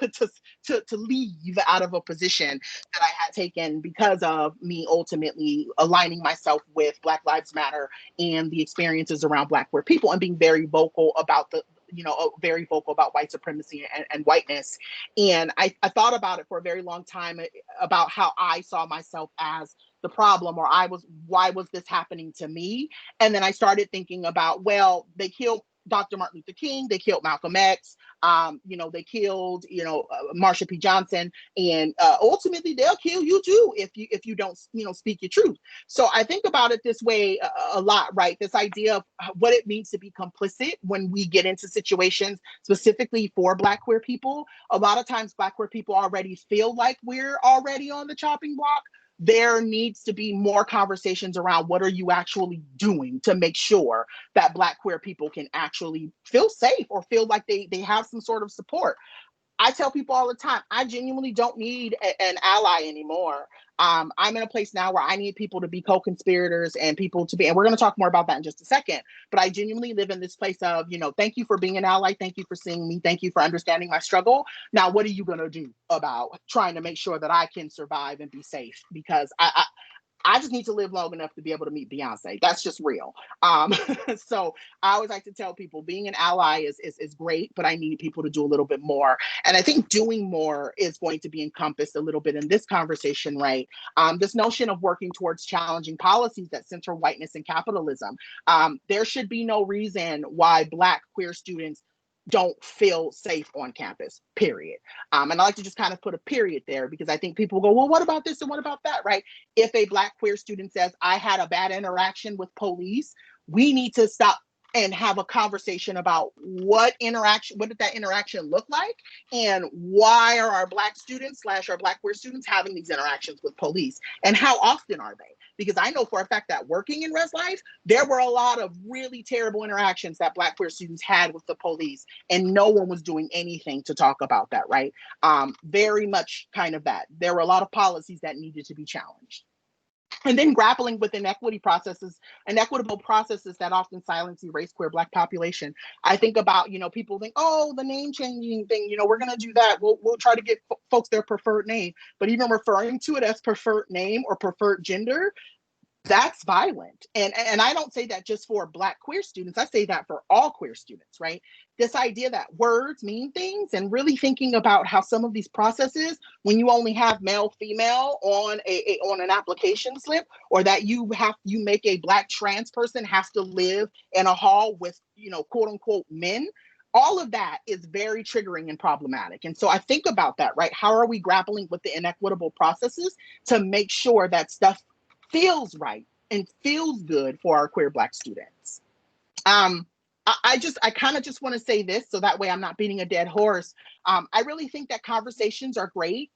to leave out of a position that I had taken because of me ultimately aligning myself with Black Lives Matter and the experiences around Black queer people and being very vocal about very vocal about white supremacy and whiteness. And I thought about it for a very long time about how I saw myself as the problem, or why was this happening to me? And then I started thinking about, well, they killed Dr. Martin Luther King, they killed Malcolm X, they killed, Marsha P. Johnson, and ultimately they'll kill you too if you don't, speak your truth. So I think about it this way a lot, right? This idea of what it means to be complicit when we get into situations specifically for Black queer people. A lot of times Black queer people already feel like we're already on the chopping block. There needs to be more conversations around what are you actually doing to make sure that Black queer people can actually feel safe or feel like they have some sort of support. I tell people all the time, I genuinely don't need an ally anymore. I'm in a place now where I need people to be co-conspirators and people to be, and we're going to talk more about that in just a second. But I genuinely live in this place of, thank you for being an ally. Thank you for seeing me. Thank you for understanding my struggle. Now, what are you going to do about trying to make sure that I can survive and be safe? Because I just need to live long enough to be able to meet Beyonce. That's just real. So I always like to tell people being an ally is great, but I need people to do a little bit more. And I think doing more is going to be encompassed a little bit in this conversation, right? This notion of working towards challenging policies that center whiteness and capitalism. There should be no reason why Black queer students don't feel safe on campus, period. And I like to just kind of put a period there because I think people go, well, what about this and what about that, right? If a Black queer student says, I had a bad interaction with police, we need to stop and have a conversation about what did that interaction look like? And why are our Black students / our Black queer students having these interactions with police? And how often are they? Because I know for a fact that working in Res Life, there were a lot of really terrible interactions that Black queer students had with the police, and no one was doing anything to talk about that, right? Very much kind of that. There were a lot of policies that needed to be challenged. And then grappling with inequitable processes that often silence the race queer Black population. I think about, people think, oh, the name changing thing, we're going to do that. We'll try to get folks their preferred name. But even referring to it as preferred name or preferred gender, that's violent. And I don't say that just for Black queer students. I say that for all queer students, right? This idea that words mean things, and really thinking about how some of these processes, when you only have male, female on an application slip, or that you make a Black trans person have to live in a hall with, quote unquote men, all of that is very triggering and problematic. And so I think about that, right? How are we grappling with the inequitable processes to make sure that stuff feels right and feels good for our queer Black students? I kind of just want to say this so that way I'm not beating a dead horse. I really think that conversations are great.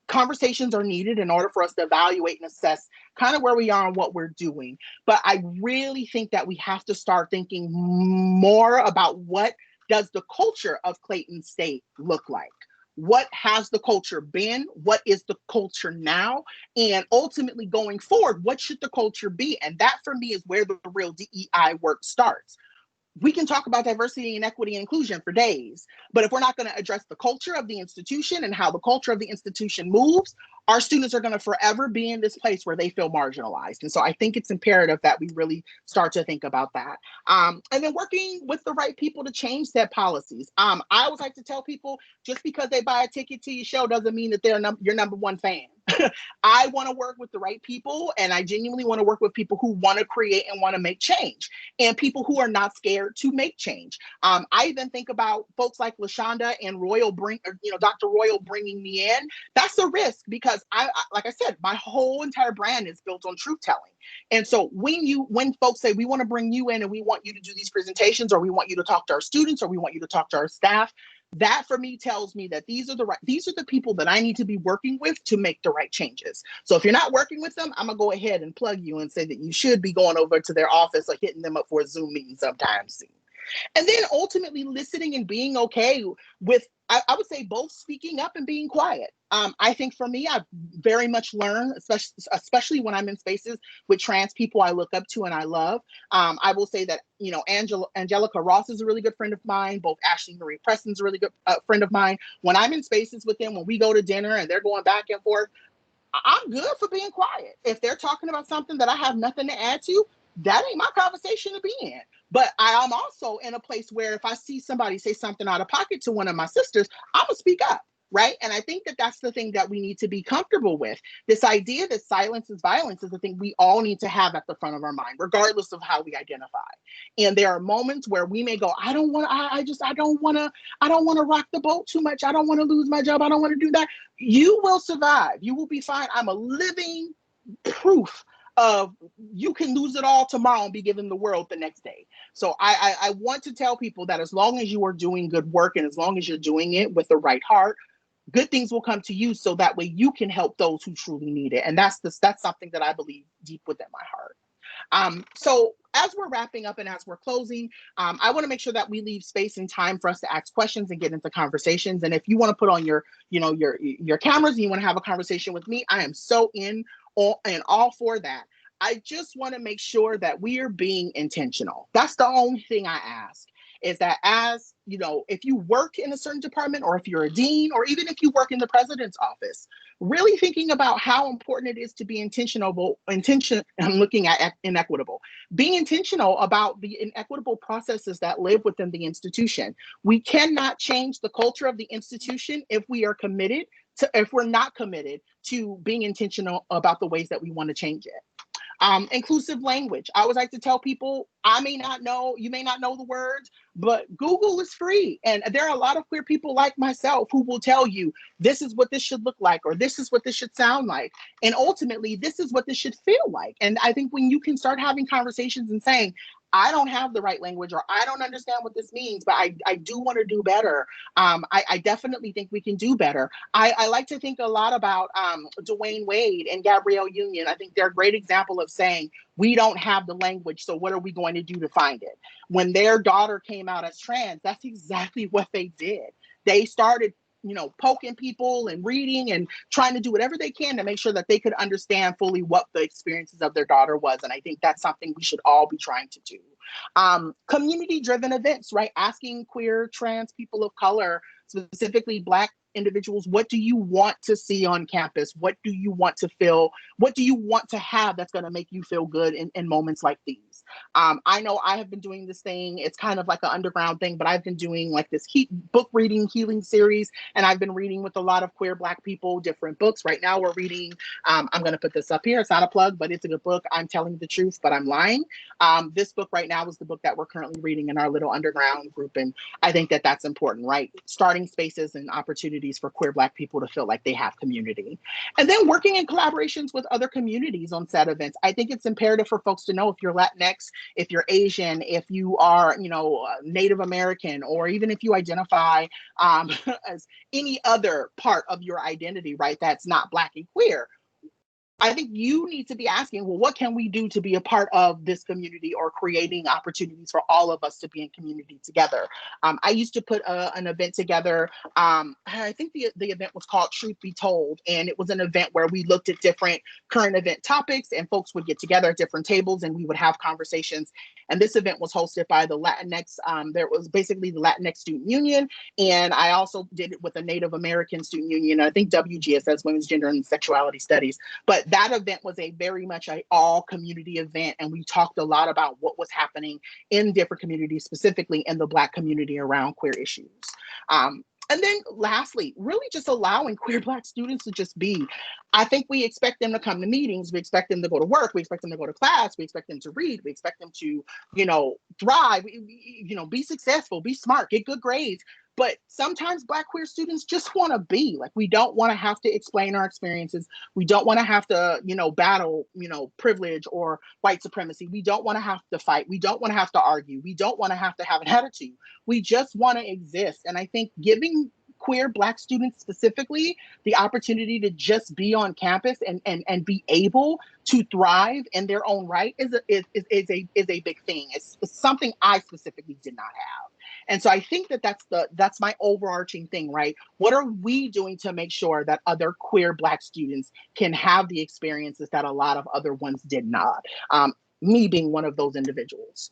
Conversations are needed in order for us to evaluate and assess kind of where we are and what we're doing. But I really think that we have to start thinking more about what does the culture of Clayton State look like? What has the culture been? What is the culture now? And ultimately going forward, what should the culture be? And that for me is where the real DEI work starts. We can talk about diversity and equity and inclusion for days, but if we're not going to address the culture of the institution and how the culture of the institution moves, our students are going to forever be in this place where they feel marginalized. And so I think it's imperative that we really start to think about that. And then working with the right people to change said policies. I always like to tell people, just because they buy a ticket to your show doesn't mean that they're your number one fan. I want to work with the right people, and I genuinely want to work with people who want to create and want to make change, and people who are not scared to make change. I even think about folks like LaShonda and Dr. Royal bringing me in. That's a risk because like I said, my whole entire brand is built on truth telling. And so when folks say we want to bring you in and we want you to do these presentations, or we want you to talk to our students, or we want you to talk to our staff, that for me tells me that these are the people that I need to be working with to make the right changes. So if you're not working with them, I'm gonna go ahead and plug you and say that you should be going over to their office or hitting them up for a Zoom meeting sometime soon. And then ultimately listening and being okay with, I would say, both speaking up and being quiet. I think for me, I've very much learned, especially when I'm in spaces with trans people I look up to and I love. I will say that, Angelica Ross is a really good friend of mine. Both Ashley Marie Preston's a really good friend of mine. When I'm in spaces with them, when we go to dinner and they're going back and forth, I'm good for being quiet. If they're talking about something that I have nothing to add to, that ain't my conversation to be in. But I am also in a place where if I see somebody say something out of pocket to one of my sisters, I'm gonna speak up, right? And I think that that's the thing that we need to be comfortable with. This idea that silence is violence is the thing we all need to have at the front of our mind, regardless of how we identify. And there are moments where we may go, I don't want to rock the boat too much. I don't want to lose my job. I don't want to do that. You will survive. You will be fine. I'm a living proof of you can lose it all tomorrow and be given the world the next day. So I want to tell people that as long as you are doing good work and as long as you're doing it with the right heart, good things will come to you so that way you can help those who truly need it. And that's something that I believe deep within my heart. So as we're wrapping up and as we're closing, I want to make sure that we leave space and time for us to ask questions and get into conversations. And if you want to put on your, your cameras and you want to have a conversation with me, I am so in all for that. I just want to make sure that we are being intentional. That's the only thing I ask, is that as, if you work in a certain department, or if you're a dean, or even if you work in the president's office, really thinking about how important it is to be I'm looking at inequitable, being intentional about the inequitable processes that live within the institution. We cannot change the culture of the institution if we're not committed to being intentional about the ways that we want to change it. Inclusive language. I always like to tell people, you may not know the words, but Google is free. And there are a lot of queer people like myself who will tell you, this is what this should look like, or this is what this should sound like. And ultimately, this is what this should feel like. And I think when you can start having conversations and saying, I don't have the right language, or I don't understand what this means, but I do want to do better. I definitely think we can do better. I like to think a lot about Dwayne Wade and Gabrielle Union. I think they're a great example of saying, we don't have the language, so what are we going to do to find it? When their daughter came out as trans, that's exactly what they did. They started poking people and reading and trying to do whatever they can to make sure that they could understand fully what the experiences of their daughter was. And I think that's something we should all be trying to do. Community-driven events, right? Asking queer, trans, people of color, specifically Black individuals, what do you want to see on campus? What do you want to feel? What do you want to have that's going to make you feel good in moments like these? I know I have been doing this thing. It's kind of like an underground thing, but I've been doing like this book reading healing series, and I've been reading with a lot of queer Black people, different books. Right now we're reading, I'm going to put this up here. It's not a plug, but it's a good book. I'm telling the truth, but I'm lying. This book right now is the book that we're currently reading in our little underground group. And I think that that's important, right? Starting spaces and opportunities for queer Black people to feel like they have community. And then working in collaborations with other communities on said events. I think it's imperative for folks to know, if you're Latinx, if you're Asian, if you are, Native American, or even if you identify as any other part of your identity, right, that's not Black and queer, I think you need to be asking, well, what can we do to be a part of this community, or creating opportunities for all of us to be in community together? I used to put an event together. I think the event was called Truth Be Told. And it was an event where we looked at different current event topics, and folks would get together at different tables and we would have conversations. And this event was hosted by the Latinx, there was basically the Latinx Student Union. And I also did it with a Native American Student Union, I think WGSS, Women's Gender and Sexuality Studies. But that event was very much an all community event. And we talked a lot about what was happening in different communities, specifically in the Black community around queer issues. And then lastly, really just allowing queer Black students to just be. I think we expect them to come to meetings. We expect them to go to work. We expect them to go to class. We expect them to read. We expect them to, thrive, be successful, be smart, get good grades. But sometimes Black queer students just want to be. Like, we don't want to have to explain our experiences. We don't want to have to, battle, privilege or white supremacy. We don't want to have to fight. We don't want to have to argue. We don't want to have an attitude. We just want to exist. And I think giving queer Black students specifically the opportunity to just be on campus and be able to thrive in their own right is a big thing. It's something I specifically did not have. And so I think that's my overarching thing, right? What are we doing to make sure that other queer Black students can have the experiences that a lot of other ones did not? Me being one of those individuals.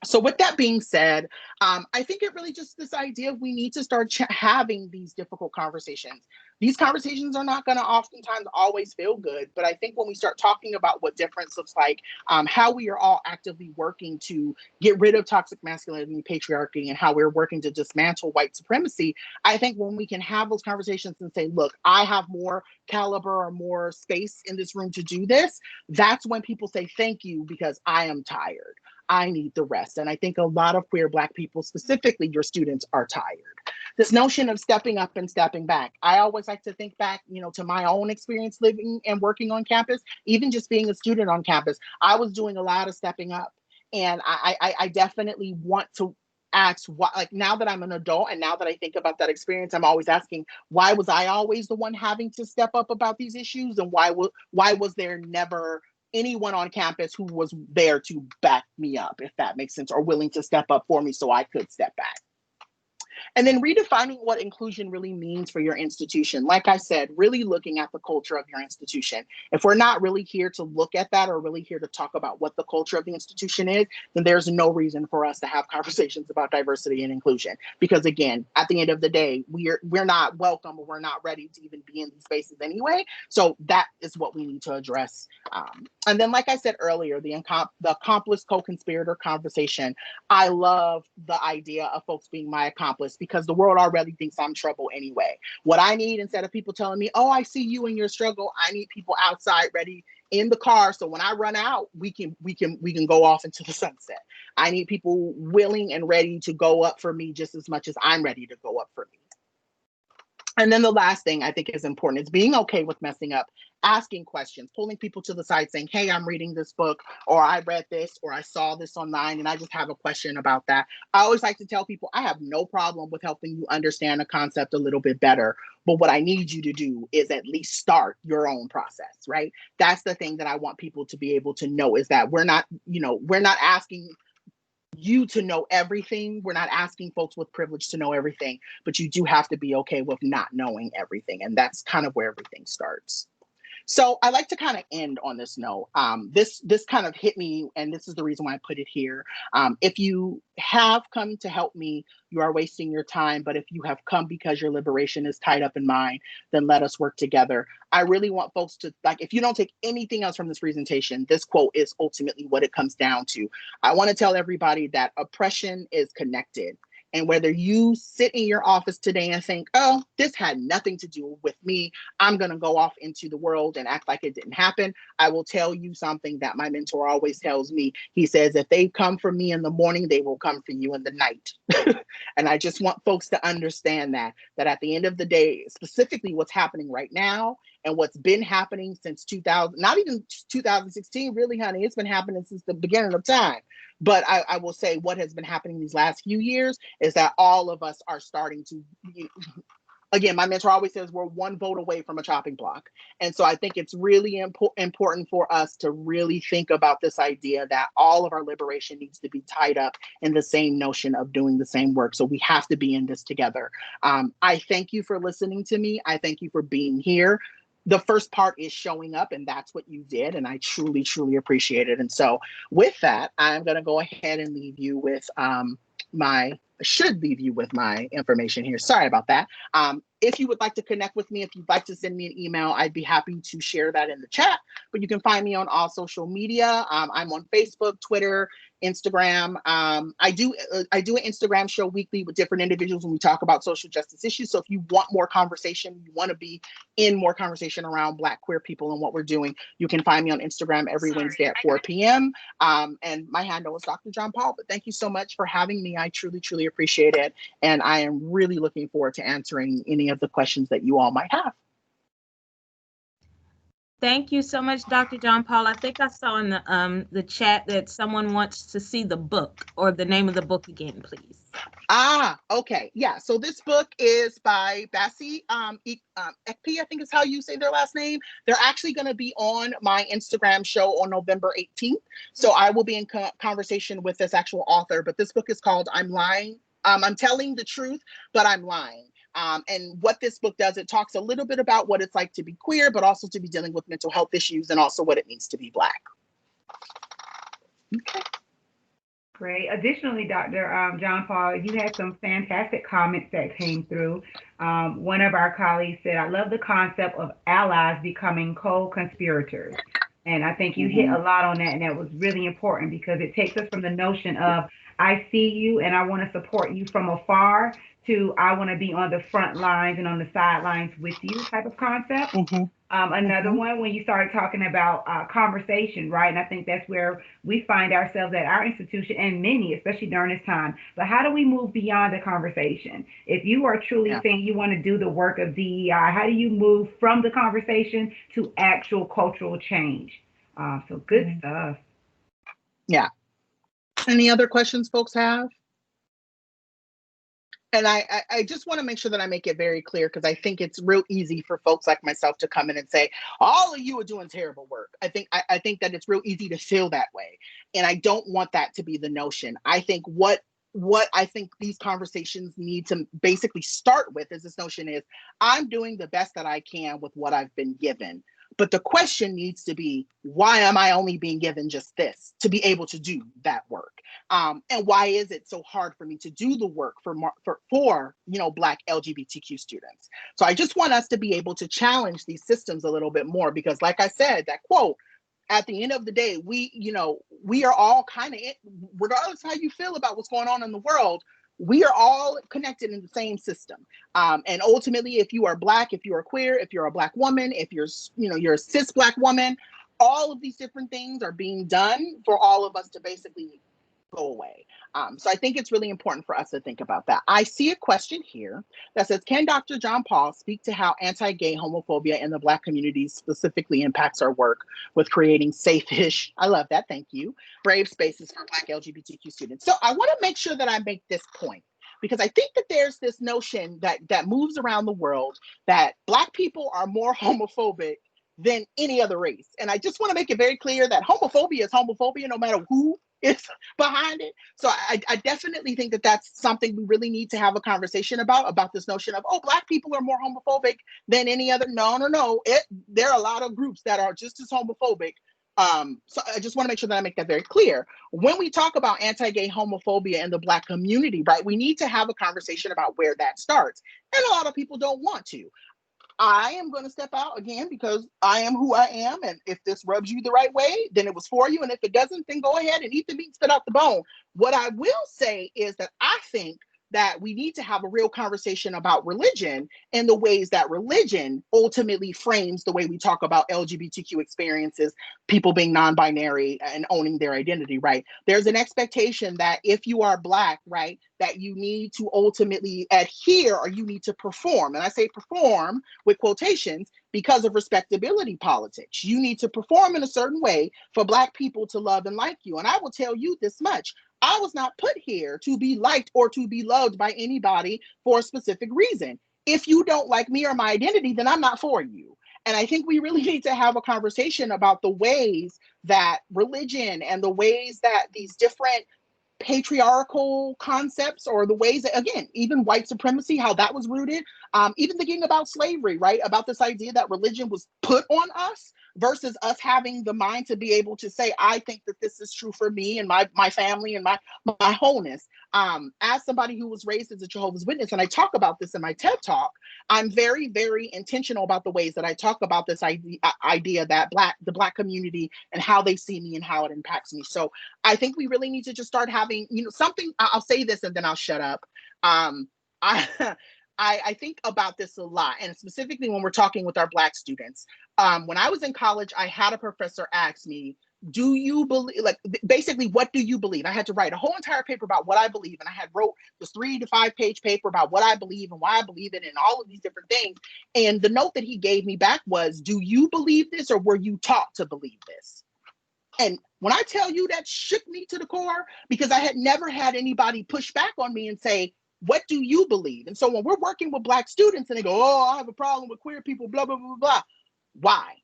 So with that being said, I think it really just this idea of we need to start having these difficult conversations. These conversations are not going to oftentimes always feel good, but I think when we start talking about what difference looks like, how we are all actively working to get rid of toxic masculinity and patriarchy, and how we're working to dismantle white supremacy, I think when we can have those conversations and say, look, I have more caliber or more space in this room to do this, that's when people say thank you, because I am tired. I need the rest. And I think a lot of queer Black people, specifically your students, are tired. This notion of stepping up and stepping back. I always like to think back, to my own experience living and working on campus, even just being a student on campus. I was doing a lot of stepping up. And I definitely want to ask, why, like, now that I'm an adult and now that I think about that experience, I'm always asking, why was I always the one having to step up about these issues? And why was there never anyone on campus who was there to back me up, if that makes sense, or willing to step up for me so I could step back. And then redefining what inclusion really means for your institution. Like I said, really looking at the culture of your institution. If we're not really here to look at that or really here to talk about what the culture of the institution is, then there's no reason for us to have conversations about diversity and inclusion. Because again, at the end of the day, we're not welcome or we're not ready to even be in these spaces anyway. So that is what we need to address. And then, like I said earlier, the accomplice co-conspirator conversation. I love the idea of folks being my accomplice because the world already thinks I'm trouble anyway. What I need, instead of people telling me, oh, I see you in your struggle, I need people outside ready in the car. So when I run out, we can go off into the sunset. I need people willing and ready to go up for me just as much as I'm ready to go up for me. And then the last thing I think is important is being okay with messing up, asking questions, pulling people to the side saying, hey, I'm reading this book, or I read this, or I saw this online, and I just have a question about that. I always like to tell people I have no problem with helping you understand a concept a little bit better. But what I need you to do is at least start your own process, right? That's the thing that I want people to be able to know is that we're not asking you to know everything. We're not asking folks with privilege to know everything, but you do have to be okay with not knowing everything. And that's kind of where everything starts. So I like to kind of end on this note. This kind of hit me, and this is the reason why I put it here. If you have come to help me, you are wasting your time. But if you have come because your liberation is tied up in mine, then let us work together. I really want folks to, like, if you don't take anything else from this presentation, this quote is ultimately what it comes down to. I want to tell everybody that oppression is connected. And whether you sit in your office today and think, oh, this had nothing to do with me, I'm going to go off into the world and act like it didn't happen, I will tell you something that my mentor always tells me. He says, if they come for me in the morning, they will come for you in the night. And I just want folks to understand that at the end of the day, specifically what's happening right now and what's been happening since 2000, not even 2016, really, honey, it's been happening since the beginning of time. But I will say what has been happening these last few years is that all of us are starting to, again, my mentor always says we're one vote away from a chopping block. And so I think it's really important for us to really think about this idea that all of our liberation needs to be tied up in the same notion of doing the same work. So we have to be in this together. I thank you for listening to me. I thank you for being here. The first part is showing up, and that's what you did. And I truly, truly appreciate it. And so with that, I'm going to go ahead and leave you with should leave you with my information here. Sorry about that. If you would like to connect with me, if you'd like to send me an email, I'd be happy to share that in the chat. But you can find me on all social media. I'm on Facebook, Twitter, Instagram. I do an Instagram show weekly with different individuals when we talk about social justice issues. So if you want more conversation, you want to be in more conversation around Black queer people and what we're doing, you can find me on Instagram every Wednesday at 4 p.m. And my handle is Dr. JonPaul. But thank you so much for having me. I truly, truly appreciate it. And I am really looking forward to answering any of the questions that you all might have. Thank you so much, Dr. JonPaul. I think I saw in the chat that someone wants to see the book, or the name of the book again, please. Okay. Yeah. So this book is by Bassi Ekpi, I think is how you say their last name. They're actually going to be on my Instagram show on November 18th. So I will be in conversation with this actual author, but this book is called I'm Lying. I'm Telling the Truth, but I'm Lying. And what this book does, it talks a little bit about what it's like to be queer, but also to be dealing with mental health issues and also what it means to be Black. Okay. Great. Additionally, Dr. JonPaul, you had some fantastic comments that came through. One of our colleagues said, I love the concept of allies becoming co-conspirators. And I think you hit a lot on that, and that was really important because it takes us from the notion of, I see you and I want to support you from afar, to I want to be on the front lines and on the sidelines with you type of concept. Another one, when you started talking about conversation, right? And I think that's where we find ourselves at our institution, and many, especially during this time. But how do we move beyond the conversation? If you are truly saying you want to do the work of DEI, how do you move from the conversation to actual cultural change? So good stuff. Yeah. Any other questions folks have? And I just want to make sure that I make it very clear, because I think it's real easy for folks like myself to come in and say, all of you are doing terrible work. I think that it's real easy to feel that way. And I don't want that to be the notion. I think what I think these conversations need to basically start with is this notion is I'm doing the best that I can with what I've been given. But the question needs to be, why am I only being given just this to be able to do that work? And why is it so hard for me to do the work for Black LGBTQ students? So I just want us to be able to challenge these systems a little bit more, because like I said, that quote, at the end of the day, we are all kind of, regardless of how you feel about what's going on in the world, we are all connected in the same system. And ultimately, if you are Black, if you are queer, if you're a Black woman, if you're a cis Black woman, all of these different things are being done for all of us to basically go away. So I think it's really important for us to think about that. I see a question here that says, can Dr. JonPaul speak to how anti-gay homophobia in the Black community specifically impacts our work with creating safe-ish, I love that, thank you, brave spaces for Black LGBTQ students? So I want to make sure that I make this point, because I think that there's this notion that moves around the world that Black people are more homophobic than any other race. And I just want to make it very clear that homophobia is homophobia no matter who is behind it. So I definitely think that that's something we really need to have a conversation about this notion of, oh, Black people are more homophobic than any other. No. There are a lot of groups that are just as homophobic. So I just want to make sure that I make that very clear. When we talk about anti-gay homophobia in the Black community, right, we need to have a conversation about where that starts. And a lot of people don't want to. I am going to step out again because I am who I am. And if this rubs you the right way, then it was for you. And if it doesn't, then go ahead and eat the meat, spit out the bone. What I will say is that I think that we need to have a real conversation about religion and the ways that religion ultimately frames the way we talk about LGBTQ experiences, people being non-binary and owning their identity, right? There's an expectation that if you are Black, right, that you need to ultimately adhere or you need to perform. And I say perform with quotations because of respectability politics. You need to perform in a certain way for Black people to love and like you. And I will tell you this much. I was not put here to be liked or to be loved by anybody for a specific reason. If you don't like me or my identity, then I'm not for you. And I think we really need to have a conversation about the ways that religion and the ways that these different patriarchal concepts, or the ways that, again, even white supremacy, how that was rooted, even thinking about slavery, right? About this idea that religion was put on us versus us having the mind to be able to say, I think that this is true for me and my family and my wholeness. As somebody who was raised as a Jehovah's Witness, and I talk about this in my TED Talk, I'm very, very intentional about the ways that I talk about this idea that the Black community and how they see me and how it impacts me. So I think we really need to just start having, something. I'll say this and then I'll shut up. I think about this a lot, and specifically when we're talking with our Black students. When I was in college, I had a professor ask me, do you believe, like, basically, what do you believe? I had to write a whole entire paper about what I believe. And I had wrote this 3 to 5 page paper about what I believe and why I believe it and all of these different things. And the note that he gave me back was, do you believe this, or were you taught to believe this? And when I tell you, that shook me to the core, because I had never had anybody push back on me and say, what do you believe? And so when we're working with Black students and they go, oh, I have a problem with queer people, blah, blah, blah, blah. Why?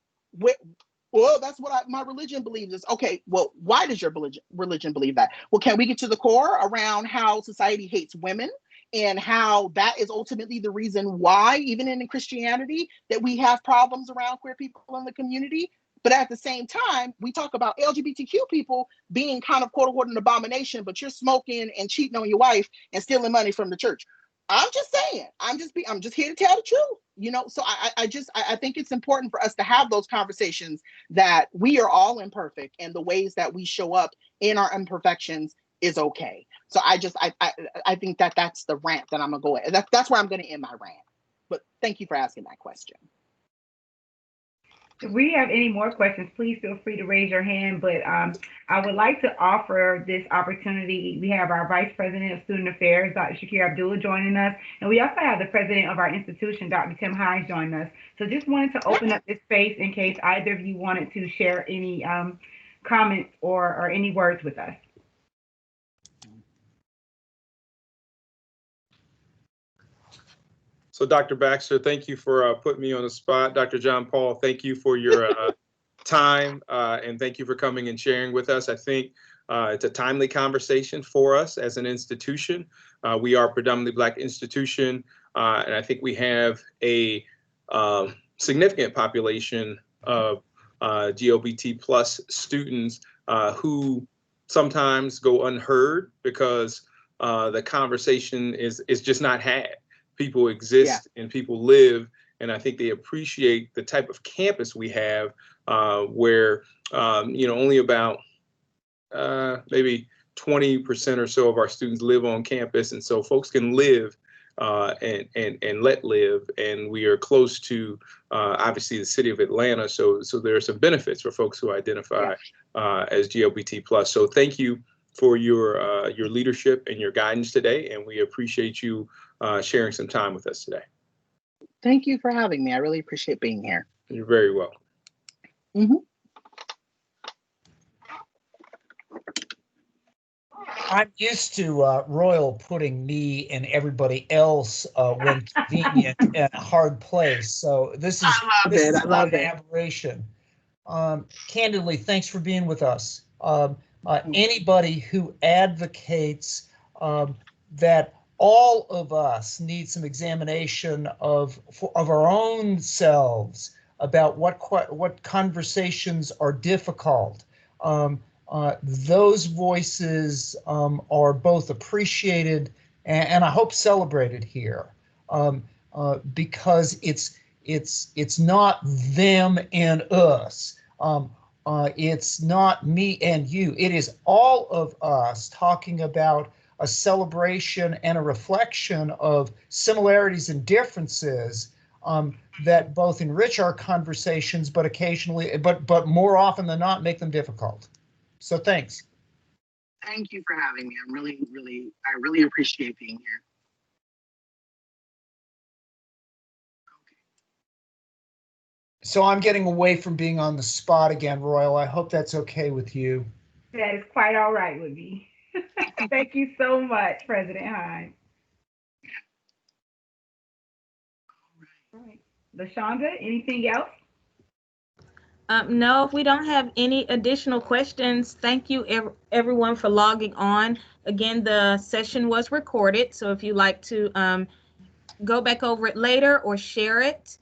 Well, that's what my religion believes is. Okay, well, why does your religion believe that? Well, can we get to the core around how society hates women and how that is ultimately the reason why, even in Christianity, that we have problems around queer people in the community? But at the same time, we talk about LGBTQ people being kind of quote unquote an abomination, but you're smoking and cheating on your wife and stealing money from the church. I'm just saying, I'm just here to tell the truth, So I think it's important for us to have those conversations, that we are all imperfect and the ways that we show up in our imperfections is okay. So I think that that's the rant that I'm gonna go at. That's where I'm gonna end my rant. But thank you for asking that question. If we have any more questions, please feel free to raise your hand. But I would like to offer this opportunity. We have our Vice President of Student Affairs, Dr. Shakir Abdullah, joining us. And we also have the President of our institution, Dr. Tim Hines, joining us. So just wanted to open up this space in case either of you wanted to share any comments or any words with us. So Dr. Baxter, thank you for putting me on the spot. Dr. JonPaul, thank you for your time, and thank you for coming and sharing with us. I think it's a timely conversation for us as an institution. We are a predominantly Black institution, and I think we have a significant population of GLBT plus students who sometimes go unheard because the conversation is just not had. People exist and people live, and I think they appreciate the type of campus we have, where only about maybe 20% or so of our students live on campus, and so folks can live and let live. And we are close to obviously the city of Atlanta, so there are some benefits for folks who identify as GLBT plus. So thank you for your leadership and your guidance today, and we appreciate you sharing some time with us today. Thank you for having me. I really appreciate being here. You're very welcome. I'm used to Royal putting me and everybody else when convenient in a hard place. So this is not an aberration. Candidly, thanks for being with us. Anybody who advocates that all of us need some examination of our own selves about what conversations are difficult. Those voices are both appreciated and I hope celebrated here, because it's not them and us. It's not me and you. It is all of us talking about a celebration and a reflection of similarities and differences that both enrich our conversations, but occasionally, but more often than not, make them difficult. So thanks. Thank you for having me. I really appreciate being here. So I'm getting away from being on the spot again, Royal. I hope that's okay with you. That is quite all right with me. Thank you so much, President Hines. All right. LaShonda, anything else? No, if we don't have any additional questions, thank you everyone for logging on. Again, the session was recorded, so if you'd like to go back over it later or share it,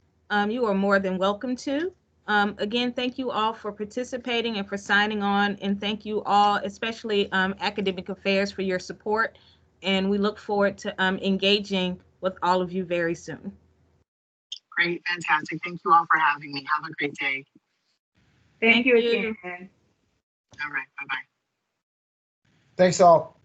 you are more than welcome to. Again, thank you all for participating and for signing on, and thank you all, especially Academic Affairs, for your support, and we look forward to engaging with all of you very soon. Great, fantastic. Thank you all for having me. Have a great day. Thank you again. All right, bye-bye. Thanks all.